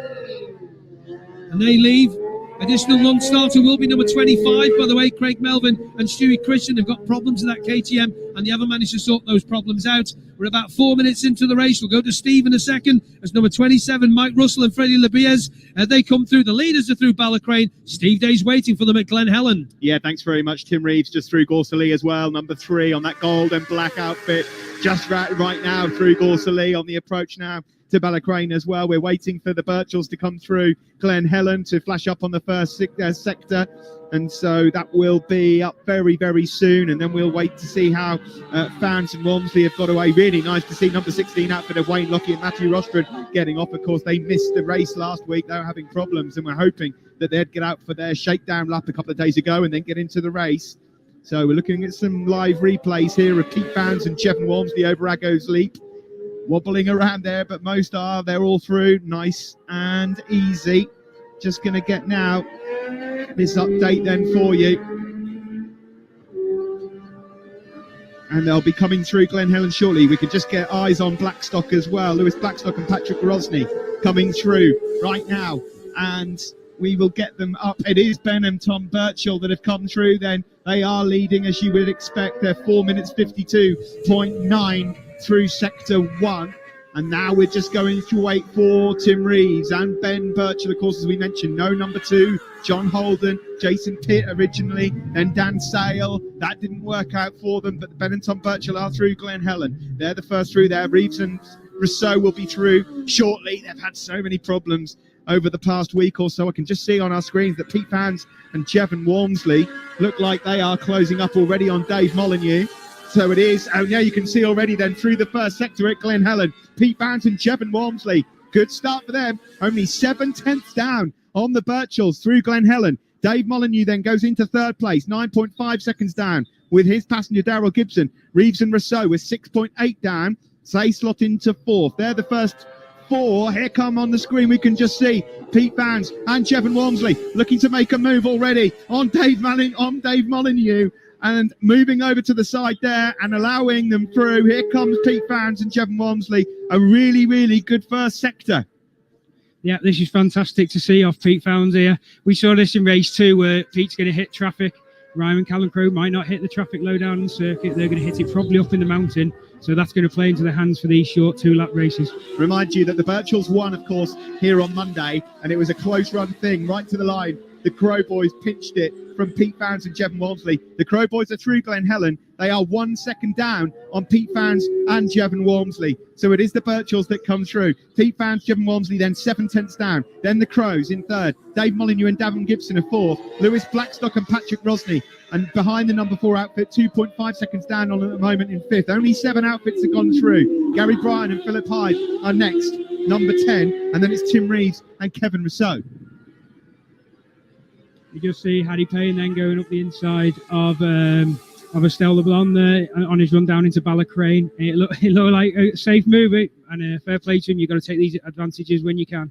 Speaker 1: And they leave. Additional non-starter will be number 25, by the way. Craig Melvin and Stewie Christian have got problems with that KTM, and they haven't managed to sort those problems out. We're about 4 minutes into the race. We'll go to Steve in a second as number 27, Mike Russell and Freddie Labiez. They come through. The leaders are through Ballacrane. Steve Day's waiting for them at Glen Helen.
Speaker 2: Yeah, thanks very much. Tim Reeves just through Gorsalee as well. Number 3 on that gold and black outfit. Just right now through Gorsalee on the approach now. to Balacrane as well. We're waiting for the Birchells to come through Glen Helen to flash up on the first sector. And so that will be up very, very soon. And then we'll wait to see how Fans and Walmsley have got away. Really nice to see number 16 outfit of Wayne Lockie and Matthew Rostron getting off. Of course, they missed the race last week. They were having problems, and we're hoping that they'd get out for their shakedown lap a couple of days ago and then get into the race. So we're looking at some live replays here of Pete Fans and Chevin Walmsley over Aggo's Leap. Wobbling around there, but they're all through. Nice and easy. Just going to get now this update then for you. And they'll be coming through Glen Helen shortly. We could just get eyes on Blackstock as well. Lewis Blackstock and Patrick Rosny coming through right now. And we will get them up. It is Ben and Tom Birchall that have come through then. They are leading, as you would expect. They're 4 minutes 52.9 through sector 1. And now we're just going to wait for Tim Reeves and Ben Birchall, of course, as we mentioned. No number 2, John Holden, Jason Pitt originally, then Dan Sale. That didn't work out for them, but Ben and Tom Birchall are through Glen Helen. They're the first through there. Reeves and Rousseau will be through shortly. They've had so many problems over the past week or so. I can just see on our screens that Pete Fans and Chevin Walmsley look like they are closing up already on Dave Molyneux. So it is. Oh, yeah, you can see already then through the first sector at Glen Helen. Pete Fans and Chevin Walmsley. Good start for them. Only 7/10 down on the Birchells through Glen Helen. Dave Molyneux then goes into third place, 9.5 seconds down with his passenger Darrell Gibson. Reeves and Rousseau with 6.8 down. They slot into fourth. They're the first 4. Here come on the screen. We can just see Pete Fans and Chevin Walmsley looking to make a move already on Dave Molyneux. And moving over to the side there and allowing them through. Here comes Pete Fans and Chevin Walmsley. A really, really good first sector.
Speaker 16: Yeah, this is fantastic to see off Pete Fans here. We saw this in race 2 where Pete's going to hit traffic. Ryan and Callum Crowe might not hit the traffic low down on the circuit. They're going to hit it probably up in the mountain. So that's going to play into the hands for these short 2-lap races.
Speaker 2: Remind you that the Birchells won, of course, here on Monday. And it was a close run thing right to the line. The Crow Boys pinched it from Pete Fans and Chevin Walmsley. The Crow Boys are through Glen Helen. They are 1 second down on Pete Fans and Chevin Walmsley. So it is the Birchells that come through. Pete Fans, Chevin Walmsley, then 7/10 down. Then the Crows in third. Dave Molyneux and Davin Gibson are fourth. Lewis Blackstock and Patrick Rosny. And behind the number 4 outfit, 2.5 seconds down on at the moment in fifth. Only 7 outfits have gone through. Gary Bryan and Philip Hyde are next, number 10. And then it's Tim Reeves and Kevin Rousseau.
Speaker 16: You just see Harry Payne then going up the inside of Estelle LeBlanc there on his run down into Balacrane. It looked like a safe move, and fair play to him. You've got to take these advantages when you can.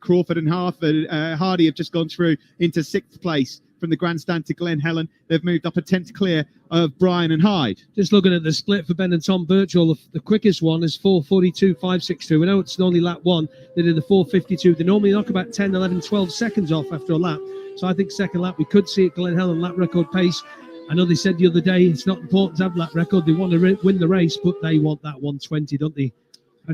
Speaker 2: Crawford and Hardy have just gone through into 6th place from the grandstand to Glen Helen. They've moved up a 10th clear of Bryan and Hyde.
Speaker 1: Just looking at the split for Ben and Tom Birchall, the quickest one is 4:42.562. We know it's only lap 1. They did the 4:52. They normally knock about 10, 11, 12 seconds off after a lap. So I think second lap, we could see at Glen Helen lap record pace. I know they said the other day it's not important to have lap record. They want to win the race, but they want that 120, don't they?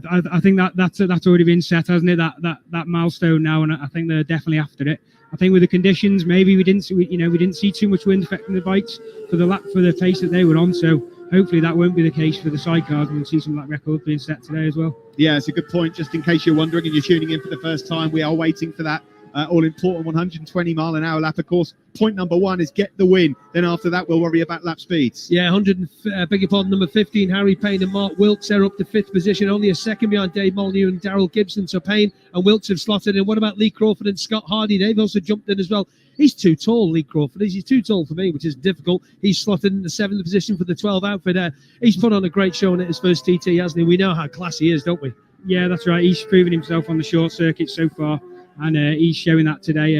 Speaker 16: I think that's already been set, hasn't it? That milestone now, and I think they're definitely after it. I think with the conditions, maybe we didn't see too much wind affecting the bikes for the pace that they were on. So hopefully that won't be the case for the sidecars. We'll see some lap records being set today as well.
Speaker 2: Yeah, it's a good point. Just in case you're wondering and you're tuning in for the first time, we are waiting for that all-important 120-mile-an-hour lap. Of course, point number 1 is get the win. Then after that, we'll worry about lap speeds.
Speaker 1: Yeah, number 15, Harry Payne and Mark Wilkes are up to 5th position, only a second behind Dave Molyneux and Darrell Gibson. So Payne and Wilkes have slotted in. What about Lee Crawford and Scott Hardy? They've also jumped in as well. He's too tall, Lee Crawford. He's too tall for me, which is difficult. He's slotted in the 7th position for the 12 outfit there. He's put on a great showing at his first TT, hasn't he? We know how classy he is, don't we?
Speaker 16: Yeah, that's right. He's proven himself on the short circuit so far. And he's showing that today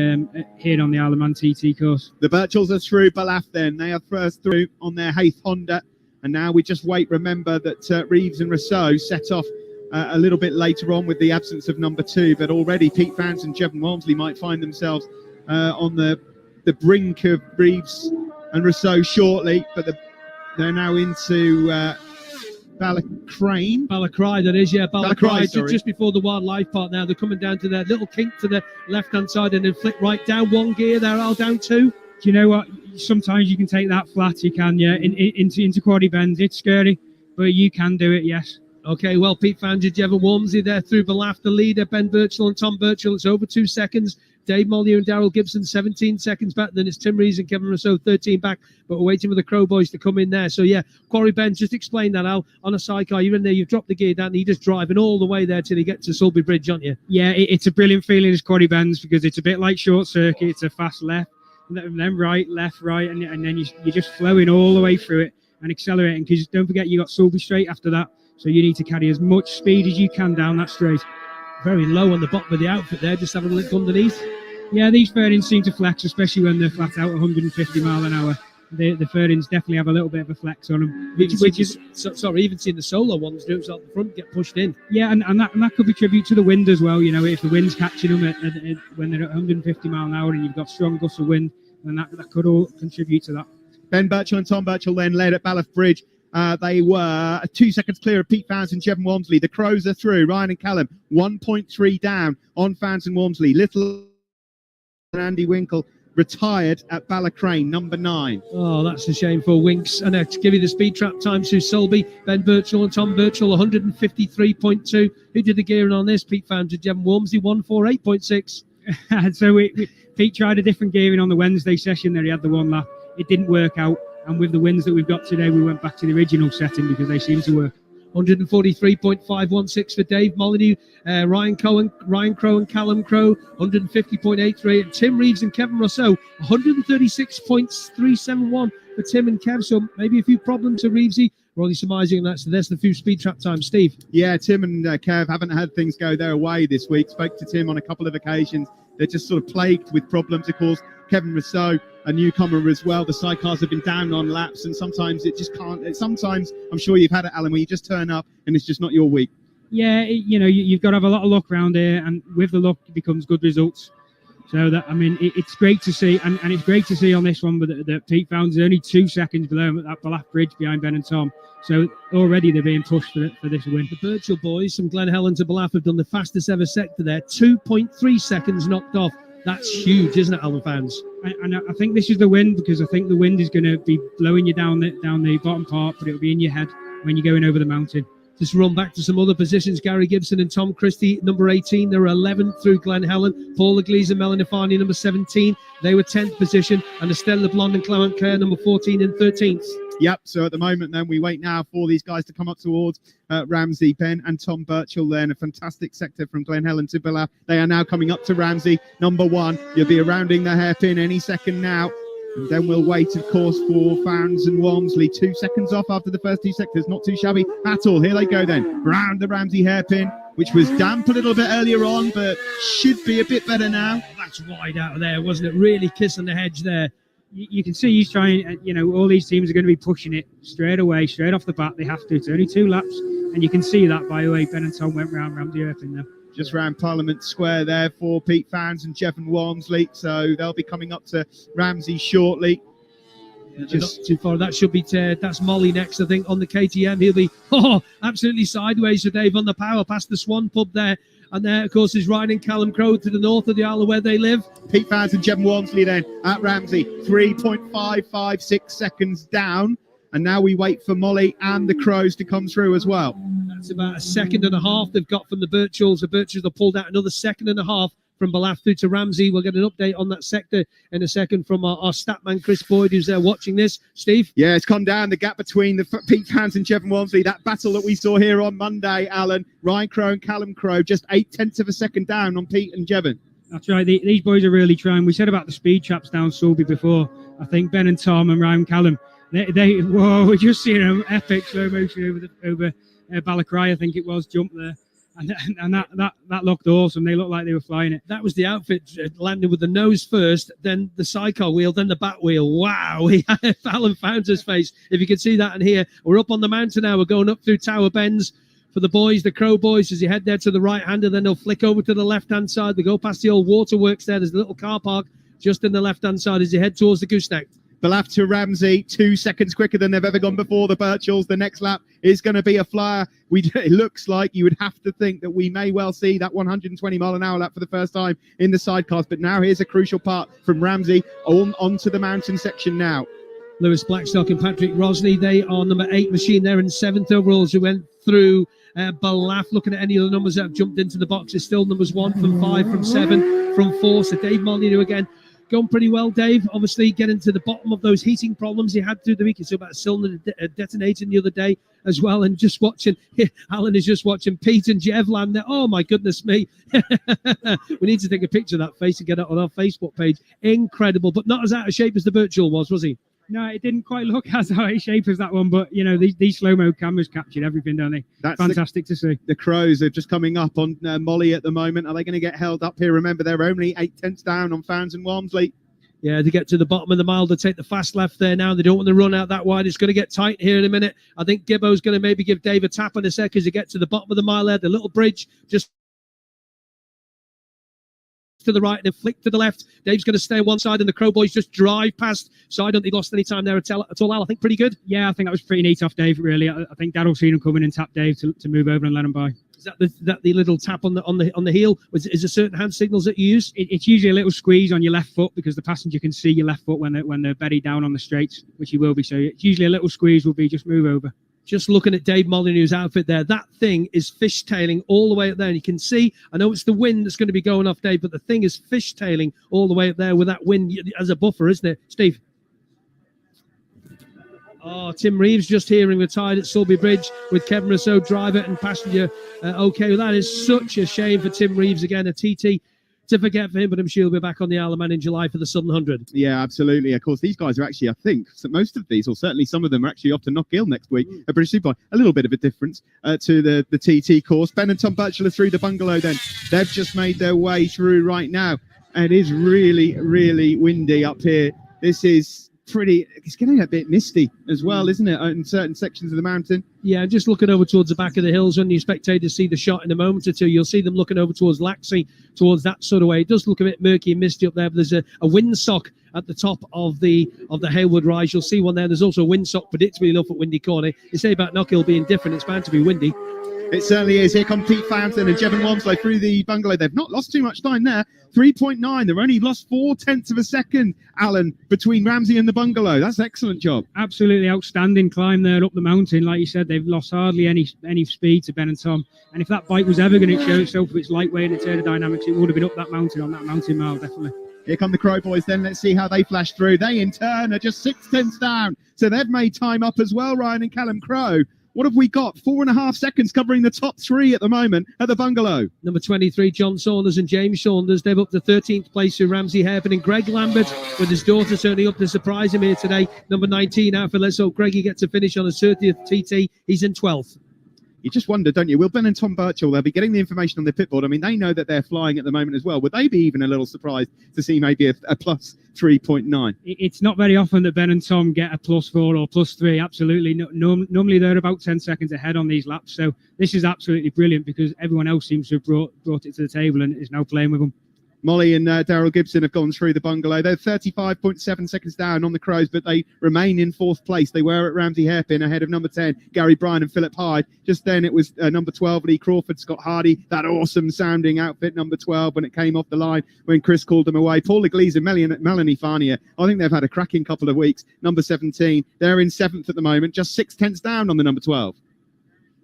Speaker 16: here on the Isle of Man TT course.
Speaker 2: The Birchells are through Balaf then. They are first through on their Hayth Honda. And now we just wait. Remember that Reeves and Rousseau set off a little bit later on with the absence of number 2. But already Pete Fans and Chevin Walmsley might find themselves on the brink of Reeves and Rousseau shortly. But they're now into...
Speaker 1: Balacry, that is, yeah. Balacry, just before the wildlife part now. They're coming down to their little kink to the left-hand side and then flick right down 1 gear. They're all down 2.
Speaker 16: Do you know what? Sometimes you can take that flat, you can, yeah, into quaddy bends. It's scary, but you can do it, yes.
Speaker 1: Okay, well, Pete Founder, Jevon Walmsley there through Balaf, the leader, Ben Birchall and Tom Birchall. It's over 2 seconds. Dave Molyneux and Daryl Gibson, 17 seconds back. Then it's Tim Rees and Kevin Rousseau, 13 back. But we're waiting for the Crow Boys to come in there. So, yeah, Quarry Bend, just explain that, Al. On a sidecar, you're in there, you've dropped the gear down, and you're just driving all the way there till you get to Sulby Bridge, aren't you?
Speaker 16: Yeah, it's a brilliant feeling as Quarry Bends because it's a bit like short circuit. It's a fast left, and then right, left, right, and then you're just flowing all the way through it and accelerating because don't forget you got Sulby Straight after that. So you need to carry as much speed as you can down that straight.
Speaker 1: Very low on the bottom of the outfit there, just having a look underneath.
Speaker 16: Yeah, these fairings seem to flex, especially when they're flat out 150 mile an hour. The fairings definitely have a little bit of a flex on them, which is
Speaker 1: even seeing the solo ones do it at the front get pushed in.
Speaker 16: Yeah, and that could be tribute to the wind as well. You know, if the wind's catching them when they're at 150 mile an hour and you've got strong gusts of wind, then that could all contribute to that.
Speaker 2: Ben Birchall and Tom Birchall then led at Balaf Bridge. They were 2 seconds clear of Pete Fownes and Jevon Walmsley. The Crows are through. Ryan and Callum 1.3 down on Fownes and Walmsley. Little and Andy Winkle retired at Ballacrane, number 9.
Speaker 1: Oh, that's a shame for Winks. And to give you the speed trap times through Sulby, Ben Birchall and Tom Birchall 153.2. Who did the gearing on this? Pete Fownes and Jevon Walmsley 148.6.
Speaker 16: So Pete tried a different gearing on the Wednesday session there. He had the one lap. It didn't work out. And with the winds that we've got today, we went back to the original setting because they seem to work.
Speaker 1: 143.516 for Dave Molyneux, Ryan Crow and Callum Crow, 150.83, and Tim Reeves and Kevin Rousseau, 136.371 for Tim and Kev. So maybe a few problems for Reevesy. We're only surmising that. So there's the few speed trap times, Steve.
Speaker 2: Yeah, Tim and Kev haven't had things go their way this week. Spoke to Tim on a couple of occasions. They're just sort of plagued with problems, of course. Kevin Rousseau, a newcomer as well. The sidecars have been down on laps, and sometimes it just can't. Sometimes, I'm sure you've had it, Alan, where you just turn up and it's just not your week.
Speaker 16: Yeah, you've got to have a lot of luck around here, and with the luck it becomes good results. So that it's great to see, and it's great to see on this one that Pete Fownes is only 2 seconds below him at that Balaf Bridge behind Ben and Tom. So already they're being pushed for this win.
Speaker 1: The Birchall boys from Glen Helen to Balaf have done the fastest ever sector there, 2.3 seconds knocked off. That's huge, isn't it, Alan Fownes?
Speaker 16: And I think this is the wind, because I think the wind is going to be blowing you down the bottom part, but it'll be in your head when you're going over the mountain.
Speaker 1: Just run back to some other positions. Gary Gibson and Tom Christie, number 18. They were 11th through Glen Helen. Paul Leglise and Melanie Farney, number 17. They were 10th position. And Estelle LeBlond and Clement Clare, number 14 and 13th.
Speaker 2: Yep, so at the moment then we wait now for these guys to come up towards Ramsey. Ben and Tom Birchall then, a fantastic sector from Glen Helen to Balaf. They are now coming up to Ramsey, number 1. You'll be rounding the hairpin any second now. And then we'll wait, of course, for Fownes and Walmsley. 2 seconds off after the first 2 sectors. Not too shabby at all. Here they go then. Round the Ramsey hairpin, which was damp a little bit earlier on, but should be a bit better now.
Speaker 1: That's wide out of there, wasn't it? Really kissing the hedge there.
Speaker 16: You can see he's trying, all these teams are going to be pushing it straight away, straight off the bat. They have to. It's only 2 laps. And you can see that by the way Ben and Tom went round Ramsey hairpin there.
Speaker 2: Just round Parliament Square there for Pete Fownes and Jevon Walmsley. So they'll be coming up to Ramsey shortly.
Speaker 1: Yeah, just too far. That should be that's Molly next, I think, on the KTM. He'll be absolutely sideways for Dave on the power past the Swan pub there. And there, of course, is Ryan and Callum Crow to the north of the Isle of where they live.
Speaker 2: Pete Fownes and Jevon Walmsley then at Ramsey, 3.556 seconds down. And now we wait for Molly and the Crows to come through as well.
Speaker 1: That's about 1.5 seconds they've got from the Birchalls. The Birchalls have pulled out another 1.5 seconds from Balaf through to Ramsey. We'll get an update on that sector in a second from our statman Chris Boyd, who's there watching this. Steve?
Speaker 2: Yeah, it's come down, the gap between the Pete Fownes and Jevon Walmsley. That battle that we saw here on Monday, Alan. Ryan Crow and Callum Crow, just 0.8 of a second down on Pete and Jevon.
Speaker 16: That's right. These boys are really trying. We said about the speed traps down Sulby before. I think Ben and Tom and Ryan Callum, we're just seeing an epic slow motion over Ballacry, I think it was, jump there. And that looked awesome. They looked like they were flying it.
Speaker 1: That was the outfit landing with the nose first, then the sidecar wheel, then the back wheel. Wow, Alan Fownes' face. If you can see that in here, we're up on the mountain now. We're going up through Tower Bends for the boys, the Crow boys, as you head there to the right hand, and then they'll flick over to the left-hand side. They go past the old waterworks there. There's a little car park just in the left-hand side as you head towards the gooseneck.
Speaker 2: Balaf to Ramsey, 2 seconds quicker than they've ever gone before. The Birchalls, the next lap is going to be a flyer. It looks like you would have to think that we may well see that 120 mile an hour lap for the first time in the sidecars. But now here's a crucial part from Ramsey onto the mountain section now.
Speaker 1: Lewis Blackstock and Patrick Rosney, they are number 8 machine there in 7th overall as we went through Balaf, looking at any of the numbers that have jumped into the box, is still numbers 1 from 5 from 7 from 4. So Dave Molyneux again going pretty well, Dave. Obviously getting to the bottom of those heating problems he had through the week. He said about a cylinder detonating the other day as well. And just watching, Alan is just watching Pete and Jev land there. Oh my goodness me. We need to take a picture of that face and get it on our Facebook page. Incredible, but not as out of shape as the virtual was he?
Speaker 16: No, it didn't quite look as out of shape as that one, but you know, these slow-mo cameras captured everything, don't they?
Speaker 2: That's
Speaker 16: fantastic to see.
Speaker 2: The Crows are just coming up on Molly at the moment. Are they going to get held up here? Remember, they're only 8/10 down on Fownes and Walmsley.
Speaker 1: Yeah, to get to the bottom of the mile, they take the fast left there now. They don't want to run out that wide. It's going to get tight here in a minute. I think Gibbo's going to maybe give Dave a tap in a sec as they get to the bottom of the mile there. The little bridge just to the right and then flick to the left. Dave's going to stay on one side and the Crow boys just drive past. So I don't think he lost any time there at all. Al, I think pretty good.
Speaker 16: Yeah, I think that was pretty neat off Dave, really. I think Darryl seen him coming and tapped Dave to move over and let him by.
Speaker 1: Is that the little tap on the heel? Is there certain hand signals that you use?
Speaker 16: It's usually a little squeeze on your left foot because the passenger can see your left foot when they're buried down on the straights, which he will be. So it's usually a little squeeze will be just move over.
Speaker 1: Just looking at Dave Molyneux's outfit there, that thing is fishtailing all the way up there. And you can see, I know it's the wind that's going to be going off, Dave, but the thing is fishtailing all the way up there with that wind as a buffer, isn't it, Steve? Oh, Tim Reeves just hearing retired at Sulby Bridge with Kevin Rousseau, driver and passenger. Okay, well, that is such a shame for Tim Reeves again, a TT to forget for him, but I'm sure he'll be back on the Isle of Man in July for the Southern 100.
Speaker 2: Yeah, absolutely. Of course, these guys are actually, I think, so most of these, or certainly some of them, are actually off to Knockhill next week at British Superbike. A little bit of a difference to the TT course. Ben and Tom Batchelor through the bungalow then. They've just made their way through right now. And it is really, really windy up here. This is it's getting a bit misty as well, isn't it, in certain sections of the mountain?
Speaker 1: Yeah, just looking over towards the back of the hills. When you spectators see the shot in a moment or two, you'll see them looking over towards Laxey, towards that sort of way. It does look a bit murky and misty up there, but there's a windsock at the top of the Haywood Rise. You'll see one there. There's also a windsock, predictably enough, at Windy Corner. You say about Knockhill being different, it's bound to be windy.
Speaker 2: It certainly is. Here come Pete Fountain and Jevon Walmsley through the bungalow. They've not lost too much time there. 3.9. They've only lost 0.4 of a second, Alan, between Ramsey and the bungalow. That's an excellent job.
Speaker 16: Absolutely outstanding climb there up the mountain. Like you said, they've lost hardly any speed to Ben and Tom. And if that bike was ever going to show itself with its lightweight and its aerodynamics, it would have been up that mountain on that mountain mile, definitely.
Speaker 2: Here come the Crow boys then. Let's see how they flash through. They, in turn, are just 0.6 down. So they've made time up as well, Ryan and Callum Crow. What have we got? 4.5 seconds covering the top three at the moment at the bungalow.
Speaker 1: Number 23, John Saunders and James Saunders. They're up to 13th place through Ramsey Hairpin and Greg Lambert with his daughter certainly up to surprise him here today. Number 19 out for let's hope Greggy gets a finish on his 30th TT. He's in 12th.
Speaker 2: You just wonder, don't you? Will Ben and Tom Birchall, they'll be getting the information on the pit board. I mean, they know that they're flying at the moment as well. Would they be even a little surprised to see maybe a plus 3.9?
Speaker 16: It's not very often that Ben and Tom get a +4 or +3. Absolutely. Normally they're about 10 seconds ahead on these laps. So this is absolutely brilliant because everyone else seems to have brought it to the table and is now playing with them.
Speaker 2: Molly and Darryl Gibson have gone through the bungalow. They're 35.7 seconds down on the Crows, but they remain in 4th place. They were at Ramsey Hairpin ahead of number 10, Gary Bryan and Philip Hyde. Just then it was number 12, Lee Crawford, Scott Hardy, that awesome sounding outfit, number 12, when it came off the line when Chris called them away. Paul Leglise and Melanie Farnier, I think they've had a cracking couple of weeks. Number 17, they're in 7th at the moment, just 0.6 down on the number 12.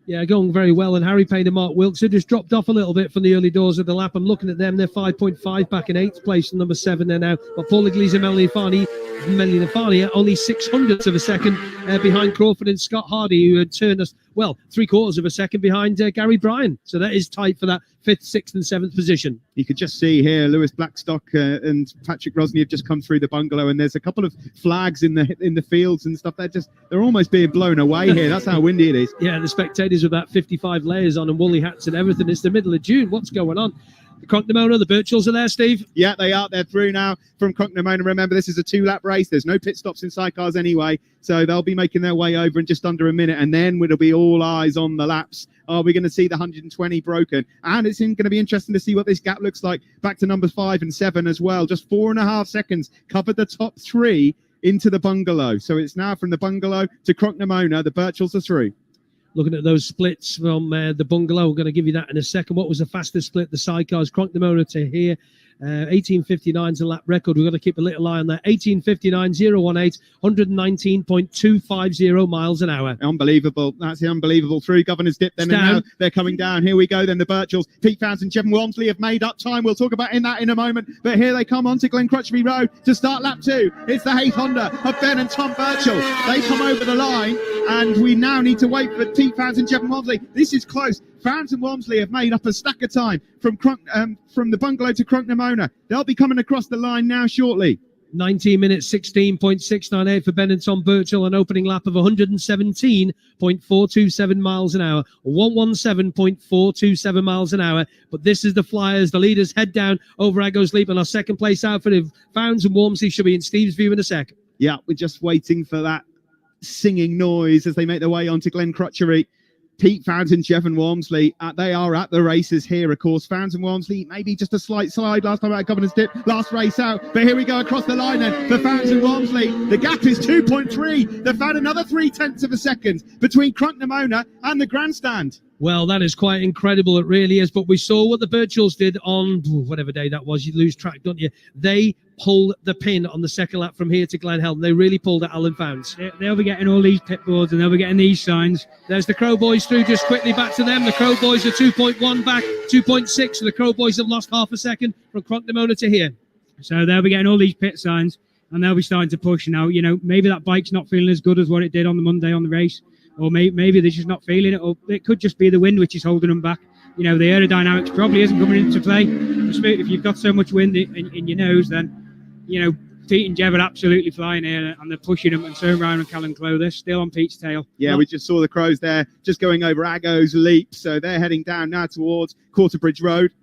Speaker 1: Yeah, going very well. And Harry Payne and Mark Wilkes have just dropped off a little bit from the early doors of the lap. I'm looking at them. They're 5.5 back in 8th place and number 7 there now. But Paul Leglise and Melanie Farnier only 0.06 of a second behind Crawford and Scott Hardy, who had turned us, 0.75 of a second behind Gary Bryan. So that is tight for that 5th, 6th and 7th position.
Speaker 2: You could just see here Lewis Blackstock and Patrick Rosney have just come through the bungalow, and there's a couple of flags in the fields and stuff. They're almost being blown away here. That's how windy it is.
Speaker 1: Yeah, the spectators with about 55 layers on and woolly hats and everything. It's the middle of June. What's going on? The Cronknamona, the Birchalls are there, Steve?
Speaker 2: Yeah, they are. They're through now from Cronknamona. Remember, this is a 2-lap race. There's no pit stops in Sidecars anyway, so they'll be making their way over in just under a minute, and then it'll be all eyes on the laps. Are we going to see the 120 broken? And it's going to be interesting to see what this gap looks like back to numbers 5 and 7 as well. Just 4.5 seconds covered the top 3 into the bungalow. So it's now from the bungalow to Cronknamona. The Birchalls are through.
Speaker 1: Looking at those splits from the bungalow, we're going to give you that in a second. What was the fastest split? The Sidecars, Cronknamona to here. 18:59 is a lap record. We've got to keep a little eye on that. 18:59.018, 119.250 miles an hour.
Speaker 2: Unbelievable. That's the unbelievable through Governor's Dip. Then and now they're coming down. Here we go. Then the Birchells, Pete Fownes and Jevon Walmsley have made up time. We'll talk about that in a moment. But here they come onto Glen Crutchery Road to start lap 2. It's the Hayes Honda of Ben and Tom Birchall. They come over the line, and we now need to wait for Pete Fownes and Jevon Walmsley. This is close. Fownes and Walmsley have made up a stack of time from the bungalow to Crunknamona. They'll be coming across the line now shortly.
Speaker 1: 19 minutes, 16.698 for Ben and Tom Birchall, an opening lap of 117.427 miles an hour, 117.427 miles an hour. But this is the Flyers. The leaders head down over Aggo's Leap, and our second place outfit of Fownes and Walmsley should be in Steve's view in a sec.
Speaker 2: Yeah, we're just waiting for that singing noise as they make their way onto Glen Crutchery. Pete Fownes and Jevon Walmsley, they are at the races here, of course. Fownes and Walmsley, maybe just a slight slide last time at Governor's Dip, last race out. But here we go across the line then for Fownes and Walmsley. The gap is 2.3. They've found another 0.3 of a second between Crunknamona and the grandstand.
Speaker 1: Well, that is quite incredible. It really is. But we saw what the Birchalls did on whatever day that was. You lose track, don't you? They pulled the pin on the second lap from here to Glen Helen. They really pulled at Alan Fownes.
Speaker 16: They'll be getting all these pit boards and they'll be getting these signs.
Speaker 1: There's the Crow Boys through. Just quickly back to them. The Crow Boys are 2.1 back, 2.6. So the Crow Boys have lost half a second from Crunknamona to here.
Speaker 16: So they'll be getting all these pit signs and they'll be starting to push now. You know, maybe that bike's not feeling as good as what it did on the Monday on the race. Or maybe they're just not feeling it, or it could just be the wind which is holding them back. You know, the aerodynamics probably isn't coming into play. If you've got so much wind in your nose, then, you know, Pete and Jev are absolutely flying here, and they're pushing them, and Sam Ryan and Callum Clough, they're still on Pete's tail.
Speaker 2: Yeah, we just saw the Crows there, just going over Aggo's Leap, so they're heading down now towards Quarterbridge Road.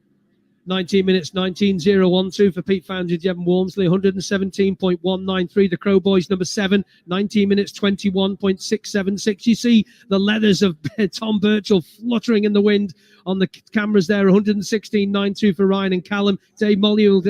Speaker 1: 19 minutes, 19.012 for Pete Fownes and Jevon Walmsley, 117.193. The Crow Boys, number 7, 19 minutes, 21.676. You see the leathers of Tom Birchall fluttering in the wind on the cameras there. 116.92 for Ryan and Callum. Dave Molyneux,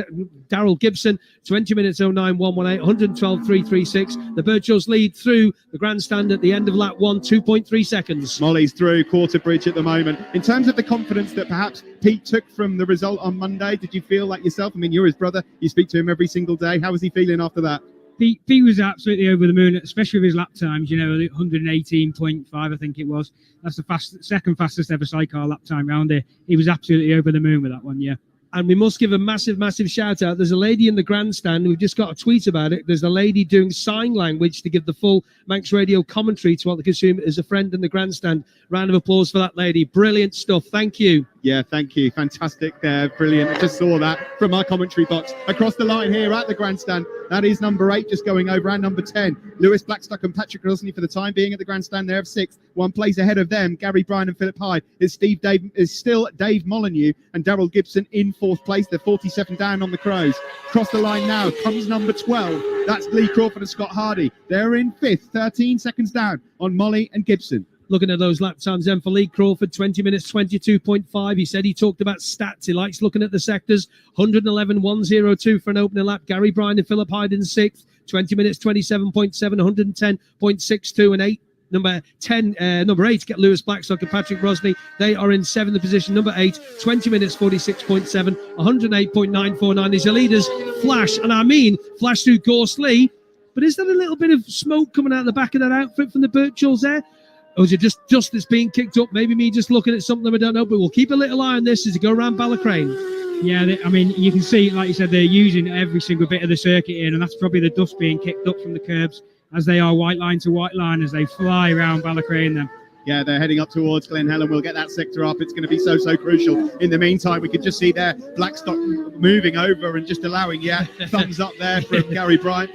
Speaker 1: Daryl Gibson, 20 minutes, 09.118, 112.336. The Birchalls lead through the grandstand at the end of lap 1, 2.3 seconds.
Speaker 2: Molly's through Quarterbridge at the moment. In terms of the confidence that perhaps Pete took from the result on Monday, did you feel like yourself? I mean, you're his brother. You speak to him every single day. How was he feeling after that?
Speaker 16: Pete was absolutely over the moon, especially with his lap times. You know, 118.5, I think it was. That's the second fastest ever Sidecar lap time round here. He was absolutely over the moon with that one, yeah.
Speaker 1: And we must give a massive, massive shout out. There's a lady in the grandstand. We've just got a tweet about it. There's a lady doing sign language to give the full Manx Radio commentary to what the consumer is a friend in the grandstand. Round of applause for that lady. Brilliant stuff. Thank you.
Speaker 2: Yeah, thank you. Fantastic there. Brilliant. I just saw that from our commentary box. Across the line here at the grandstand, that is number 8 just going over, and number 10, Lewis Blackstock and Patrick Rosney for the time being at the grandstand. They're 6th. One place ahead of them, Gary Bryan and Philip Hyde, is still Dave Molyneux and Daryl Gibson in 4th place. They're 47 down on the Crows. Across the line now comes number 12. That's Lee Crawford and Scott Hardy. They're in 5th, 13 seconds down on Molly and Gibson.
Speaker 1: Looking at those lap times then for Lee Crawford, 20 minutes, 22.5. He said he talked about stats. He likes looking at the sectors. 111.102 for an opening lap. Gary Bryan and Philip Hyde in 6th. 20 minutes, 27.7, 110.62 and 8. Number 8, get Lewis Blackstock and Patrick Rosney. They are in 7th position. Number 8, 20 minutes, 46.7, 108.949. These are leaders. Flash, and I mean flash through Gorse Lee. But is there a little bit of smoke coming out the back of that outfit from the Birchalls there? Or is it just that's being kicked up? Maybe me just looking at something I don't know, but we'll keep a little eye on this as we go around Ballacrane.
Speaker 16: Yeah, I mean, you can see, like you said, they're using every single bit of the circuit here, and that's probably the dust being kicked up from the curbs as they are white line to white line as they fly around Ballacrane then.
Speaker 2: Yeah, they're heading up towards Glen Helen. We'll get that sector up. It's going to be so crucial. In the meantime, we could just see there Blackstock moving over and just allowing, thumbs up there from Gary Bryant.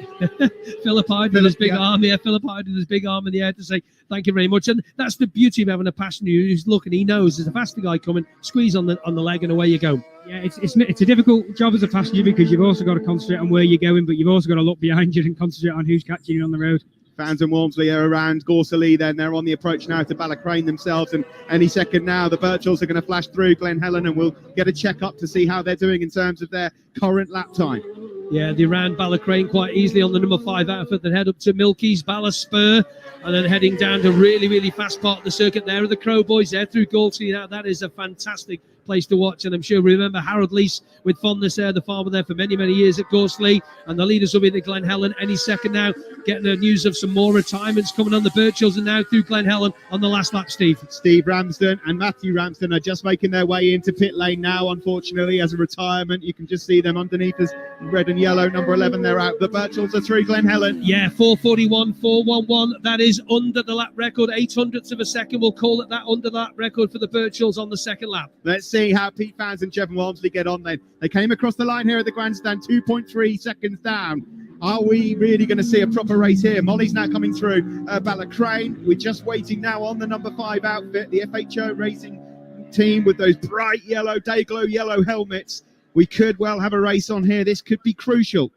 Speaker 1: Philip Hyde with his big arm. Yeah, Philip Hyde with his big arm in the air to say thank you very much. And that's the beauty of having a passenger who's looking. He knows there's a faster guy coming. Squeeze on the leg and away you go.
Speaker 16: Yeah, it's a difficult job as a passenger because you've also got to concentrate on where you're going, but you've also got to look behind you and concentrate on who's catching you on the road.
Speaker 2: Fownes and Walmsley are around Gorsaley then. They're on the approach now to Ballacrane themselves, and any second now the Birchalls are going to flash through Glen Helen, and we'll get a check up to see how they're doing in terms of their current lap time.
Speaker 1: Yeah, they ran Ballacrane quite easily on the number 5 outfit, then head up to Milky's Balla Spur, and then heading down to really fast part of the circuit. There are the Crow Boys there through Gorsaley. Now that is a fantastic place to watch. And I'm sure we remember Harold Leese with fondness there, the farmer there for many, many years at Gorsley. And the leaders will be at Glen Helen any second now. Getting the news of some more retirements coming on. The Birchells are now through Glen Helen on the last lap, Steve.
Speaker 2: Steve Ramsden and Matthew Ramsden are just making their way into pit lane now, unfortunately, as a retirement. You can just see them underneath us, red and yellow, number 11, they're out. The Birchells are through Glen Helen.
Speaker 1: Yeah, 4:41, 4:11. That is under the lap record, 800ths of a second. We'll call it that, under the lap record for the Birchells on the second lap.
Speaker 2: Let's see how Pete Fownes and Jevon Walmsley get on then. They came across the line here at the grandstand, 2.3 seconds down. Are we really going to see a proper race here? Molly's now coming through Ballacrane. We're just waiting now on the number 5 outfit, the FHO Racing team with those bright yellow, day-glow yellow helmets. We could well have a race on here. This could be crucial.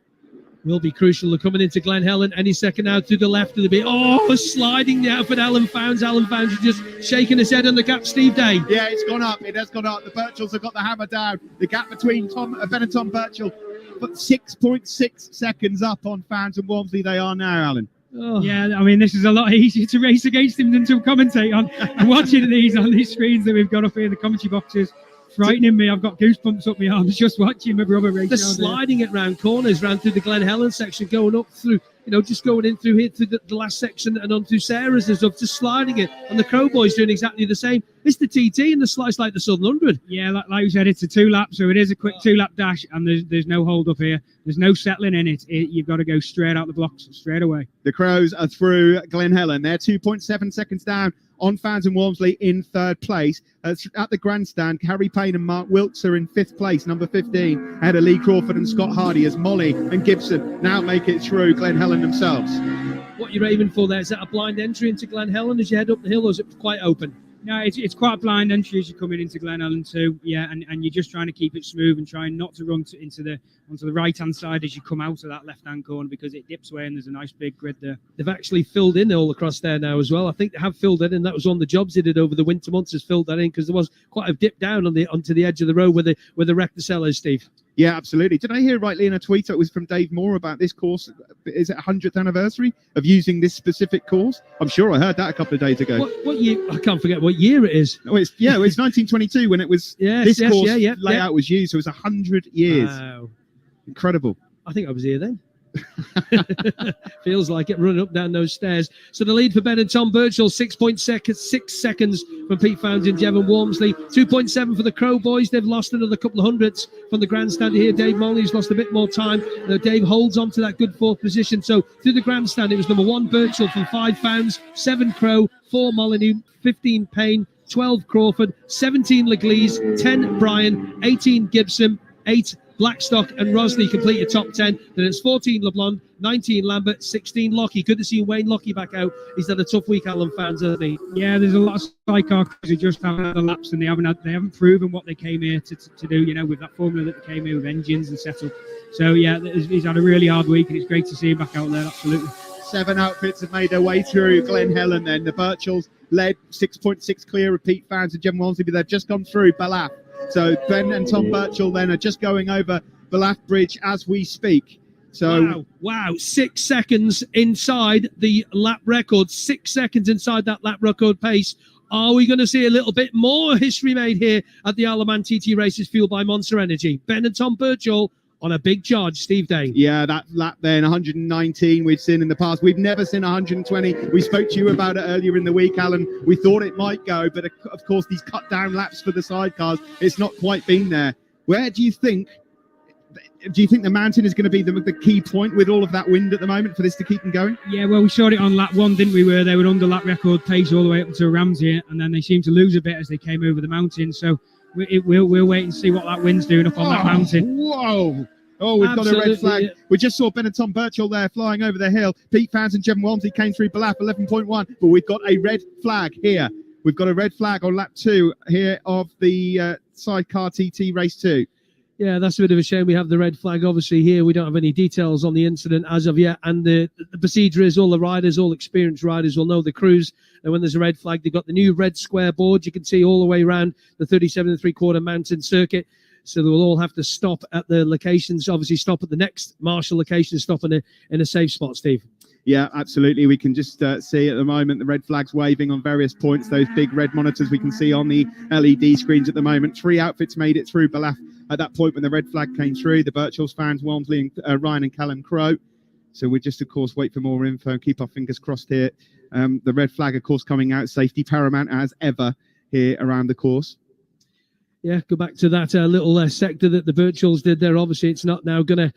Speaker 1: Will be crucial. They're coming into Glen Helen any second now to the left of the bit. Oh, sliding the outfit, Alan Fownes. Alan Fownes is just shaking his head on the gap, Steve Day.
Speaker 2: Yeah, it's gone up. It has gone up. The Birchells have got the hammer down. The gap between Ben and Tom Birchall, but 6.6 seconds up on Fownes and Walmsley they are now, Alan.
Speaker 16: Oh. Yeah, I mean, this is a lot easier to race against him than to commentate on. I'm watching these on these screens that we've got up here in the commentary boxes. Frightening me. I've got goosebumps up my arms just watching my brother race.
Speaker 1: They're sliding it round corners, round through the Glen Helen section, going up through, just going in through here to the last section and onto Sarah's and stuff, just sliding it. And the Crow Boys doing exactly the same. It's the TT and the slice like the Southern 100.
Speaker 16: Yeah, like you said, it's a 2-lap, so it is a quick 2-lap dash, and there's no hold up here. There's no settling in it. You've got to go straight out the blocks, straight away.
Speaker 2: The Crows are through Glen Helen. They're 2.7 seconds down on Fownes and Walmsley in 3rd place. At the grandstand, Harry Payne and Mark Wilkes are in 5th place, number 15, ahead of Lee Crawford and Scott Hardy, as Molly and Gibson now make it through Glen Helen themselves.
Speaker 1: What you're aiming for there, is that a blind entry into Glen Helen as you head up the hill, or is it quite open?
Speaker 16: No, it's quite a blind entry as you're coming into Glen Helen too. Yeah, and you're just trying to keep it smooth and trying not to run onto the right-hand side as you come out of that left-hand corner, because it dips away and there's a nice big grid there.
Speaker 1: They've actually filled in all across there now as well. I think they have filled it in. That was one of the jobs they did over the winter months, has filled that in, because there was quite a dip down onto the edge of the road where the wreck the cell is, Steve.
Speaker 2: Yeah, absolutely. Did I hear rightly in a tweet? It was from Dave Moore about this course. Is it 100th anniversary of using this specific course? I'm sure I heard that a couple of days ago.
Speaker 1: What year? I can't forget what year it is.
Speaker 2: Oh, it's 1922 when it was this course layout was used. So it was 100 years. Wow. Incredible.
Speaker 1: I think I was here then. Feels like it, running up down those stairs. So the lead for Ben and Tom Birchall, 6 seconds from Pete Fownes and Jevon Walmsley, 2.7 for the Crow Boys. They've lost another couple of hundredths from the grandstand here. Dave Molly's lost a bit more time. Dave holds on to that good 4th position. So through the grandstand, it was number 1 Birchall from 5 Fownes, 7 Crow, 4 Molyneux, 15 Payne, 12 Crawford, 17 Leglise, 10 Bryan, 18 Gibson, 8 Blackstock and Rosley complete your top 10. Then it's 14 LeBlanc, 19 Lambert, 16 Lockie. Good to see Wayne Lockie back out. He's had a tough week, Alan Fownes, hasn't he?
Speaker 16: Yeah, there's a lot of Sidecar who just haven't had the laps, and they haven't proven what they came here to do, with that formula that they came here with engines and setup. So yeah, he's had a really hard week, and it's great to see him back out there, absolutely.
Speaker 2: 7 outfits have made their way through Glen Helen then. The Birchells led 6.6 clear of Pete Fownes and Jevon Walmsley, but they've just gone through Balaf. So Ben and Tom Birchall then are just going over Balaf Bridge as we speak. So
Speaker 1: wow, 6 seconds inside the lap record, 6 seconds inside that lap record pace. Are we going to see a little bit more history made here at the Isle of Man TT races fueled by Monster Energy? Ben and Tom Birchall on a big charge, Steve Day.
Speaker 2: Yeah, that lap then, 119 we've seen in the past. We've never seen 120. We spoke to you about it earlier in the week, Alan. We thought it might go, but of course, these cut down laps for the sidecars, it's not quite been there. Where do you think the mountain is going to be the key point with all of that wind at the moment for this to keep them going?
Speaker 16: Yeah, well, we saw it on lap 1, didn't we, where they were under lap record pace all the way up to Ramsey, and then they seemed to lose a bit as they came over the mountain. So we'll wait and see what that wind's doing up on that mountain.
Speaker 2: Whoa! Oh, we've got a red flag. We just saw Ben and Tom Birchall there flying over the hill. Pete Fownes and Jevon Walmsley came through Balaf 11.1, but we've got a red flag here. We've got a red flag on lap 2 here of the Sidecar TT race 2.
Speaker 1: Yeah, that's a bit of a shame. We have the red flag obviously here. We don't have any details on the incident as of yet. And the procedure is all the riders, all experienced riders will know the crews. And when there's a red flag, they've got the new red square board you can see all the way around the 37 3/4 mountain circuit. So they will all have to stop at the locations, obviously stop at the next marshal location, stop in a safe spot, Steve.
Speaker 2: Yeah, absolutely. We can just see at the moment the red flags waving on various points. Those big red monitors we can see on the LED screens at the moment. 3 outfits made it through Balaf at that point when the red flag came through. The Birchells fans, Walmsley, and Ryan and Callum Crowe. So we just, of course, wait for more info and keep our fingers crossed here. The red flag, of course, coming out. Safety paramount as ever here around the course.
Speaker 1: Yeah, go back to that little sector that the Birchells did there. Obviously, it's not going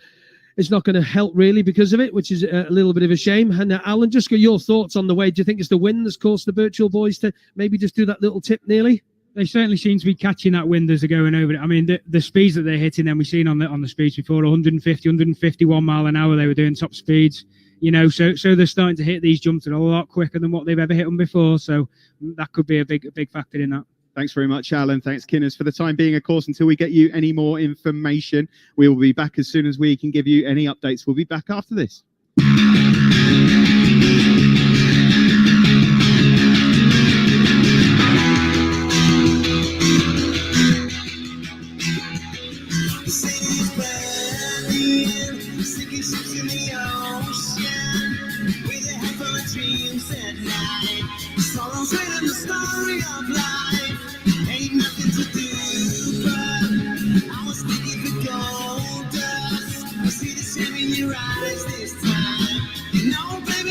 Speaker 1: to help really because of it, which is a little bit of a shame. And Alan, just get your thoughts on the way. Do you think it's the wind that's caused the Birchall boys to maybe just do that little tip nearly?
Speaker 16: They certainly seem to be catching that wind as they're going over it. I mean, the speeds that they're hitting, then we've seen on the speeds before, 150, 151 mile an hour. They were doing top speeds, so they're starting to hit these jumps a lot quicker than what they've ever hit them before. So that could be a big factor in that.
Speaker 2: Thanks very much, Alan. Thanks, Kinners. For the time being, of course, until we get you any more information, we will be back as soon as we can give you any updates. We'll be back after this.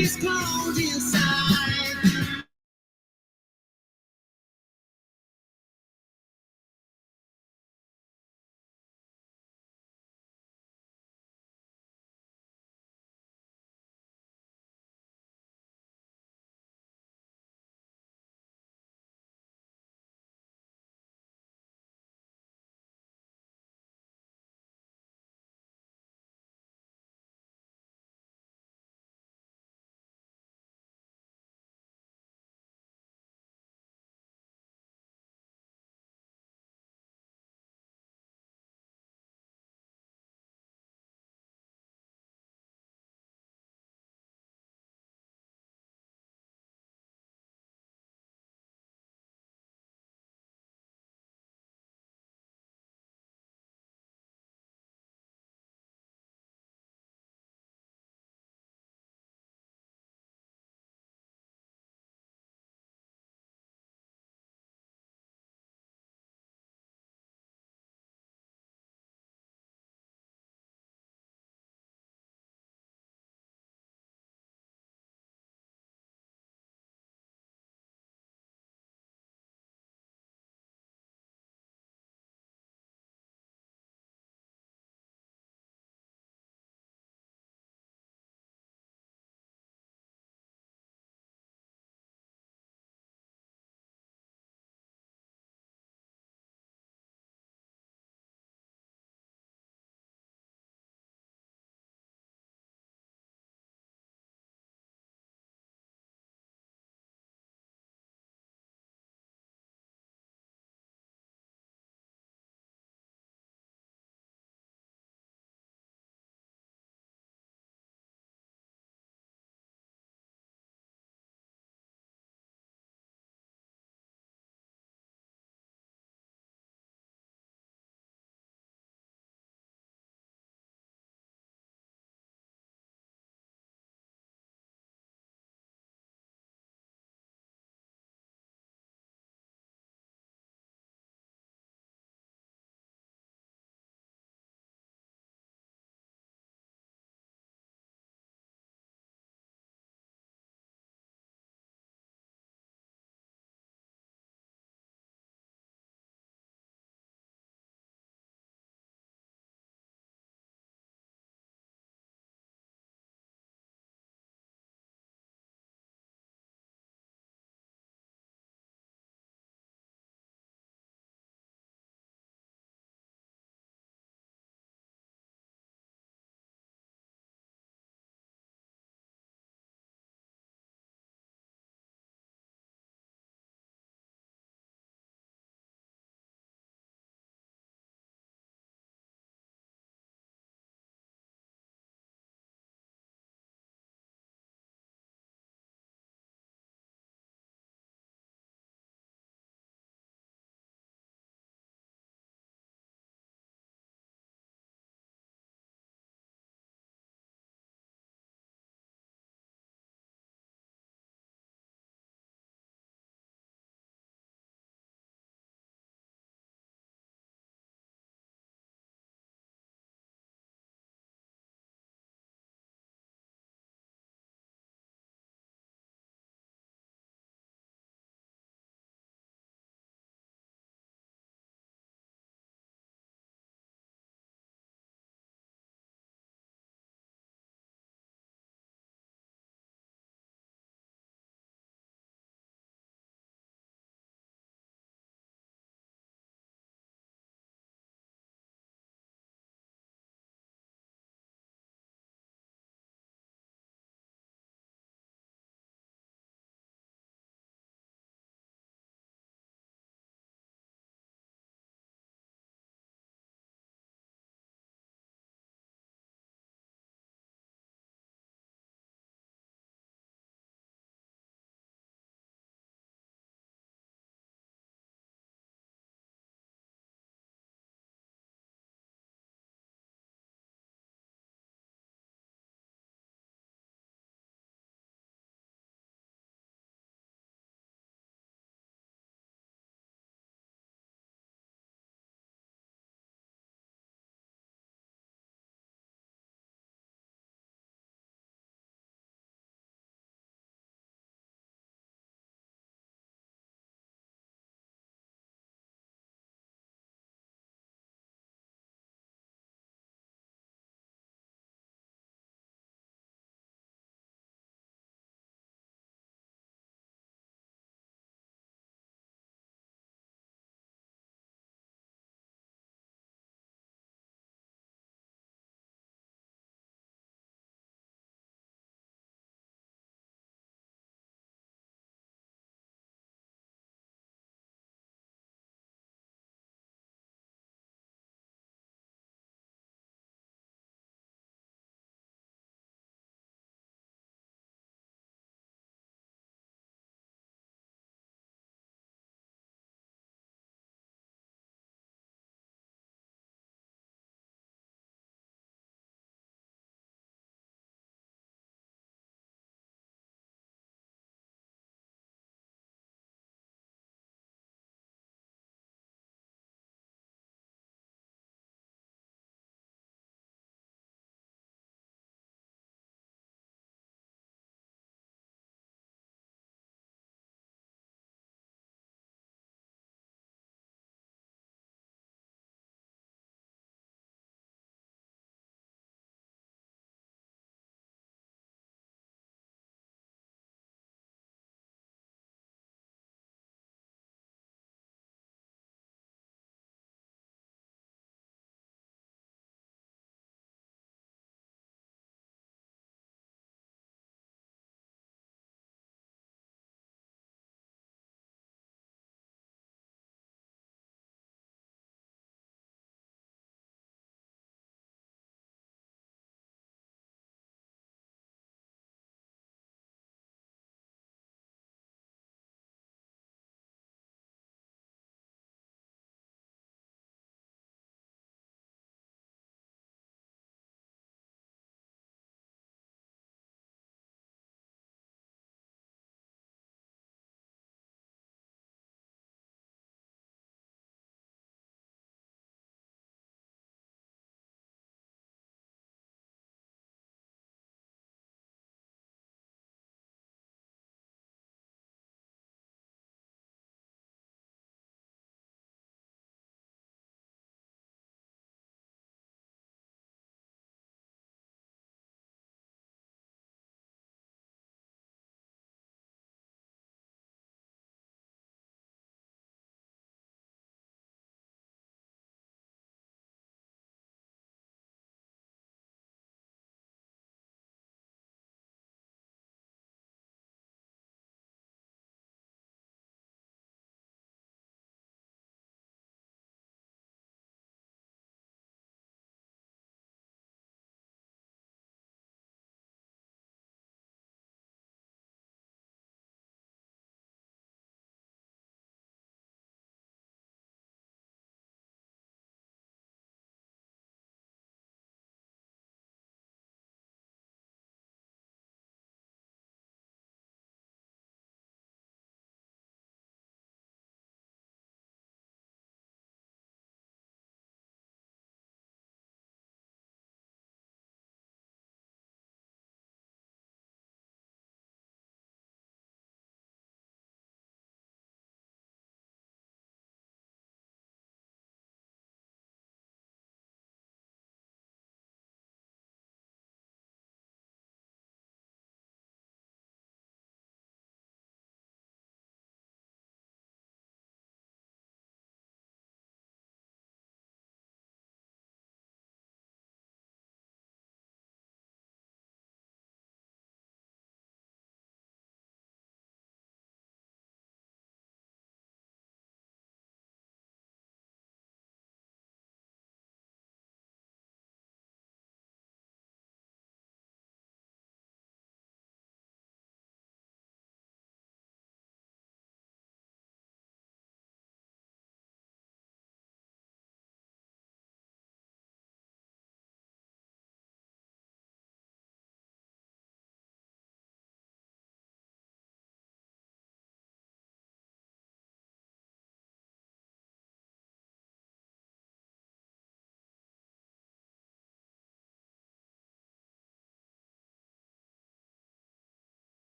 Speaker 6: It's cold inside.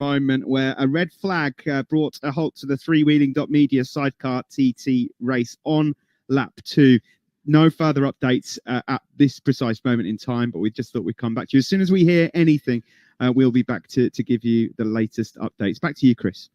Speaker 2: moment where a red flag brought a halt to the three-wheeling.media sidecar TT race on lap 2. No further updates at this precise moment in time, but we just thought we'd come back to you. As soon as we hear anything, we'll be back to give you the latest updates. Back to you, Chris.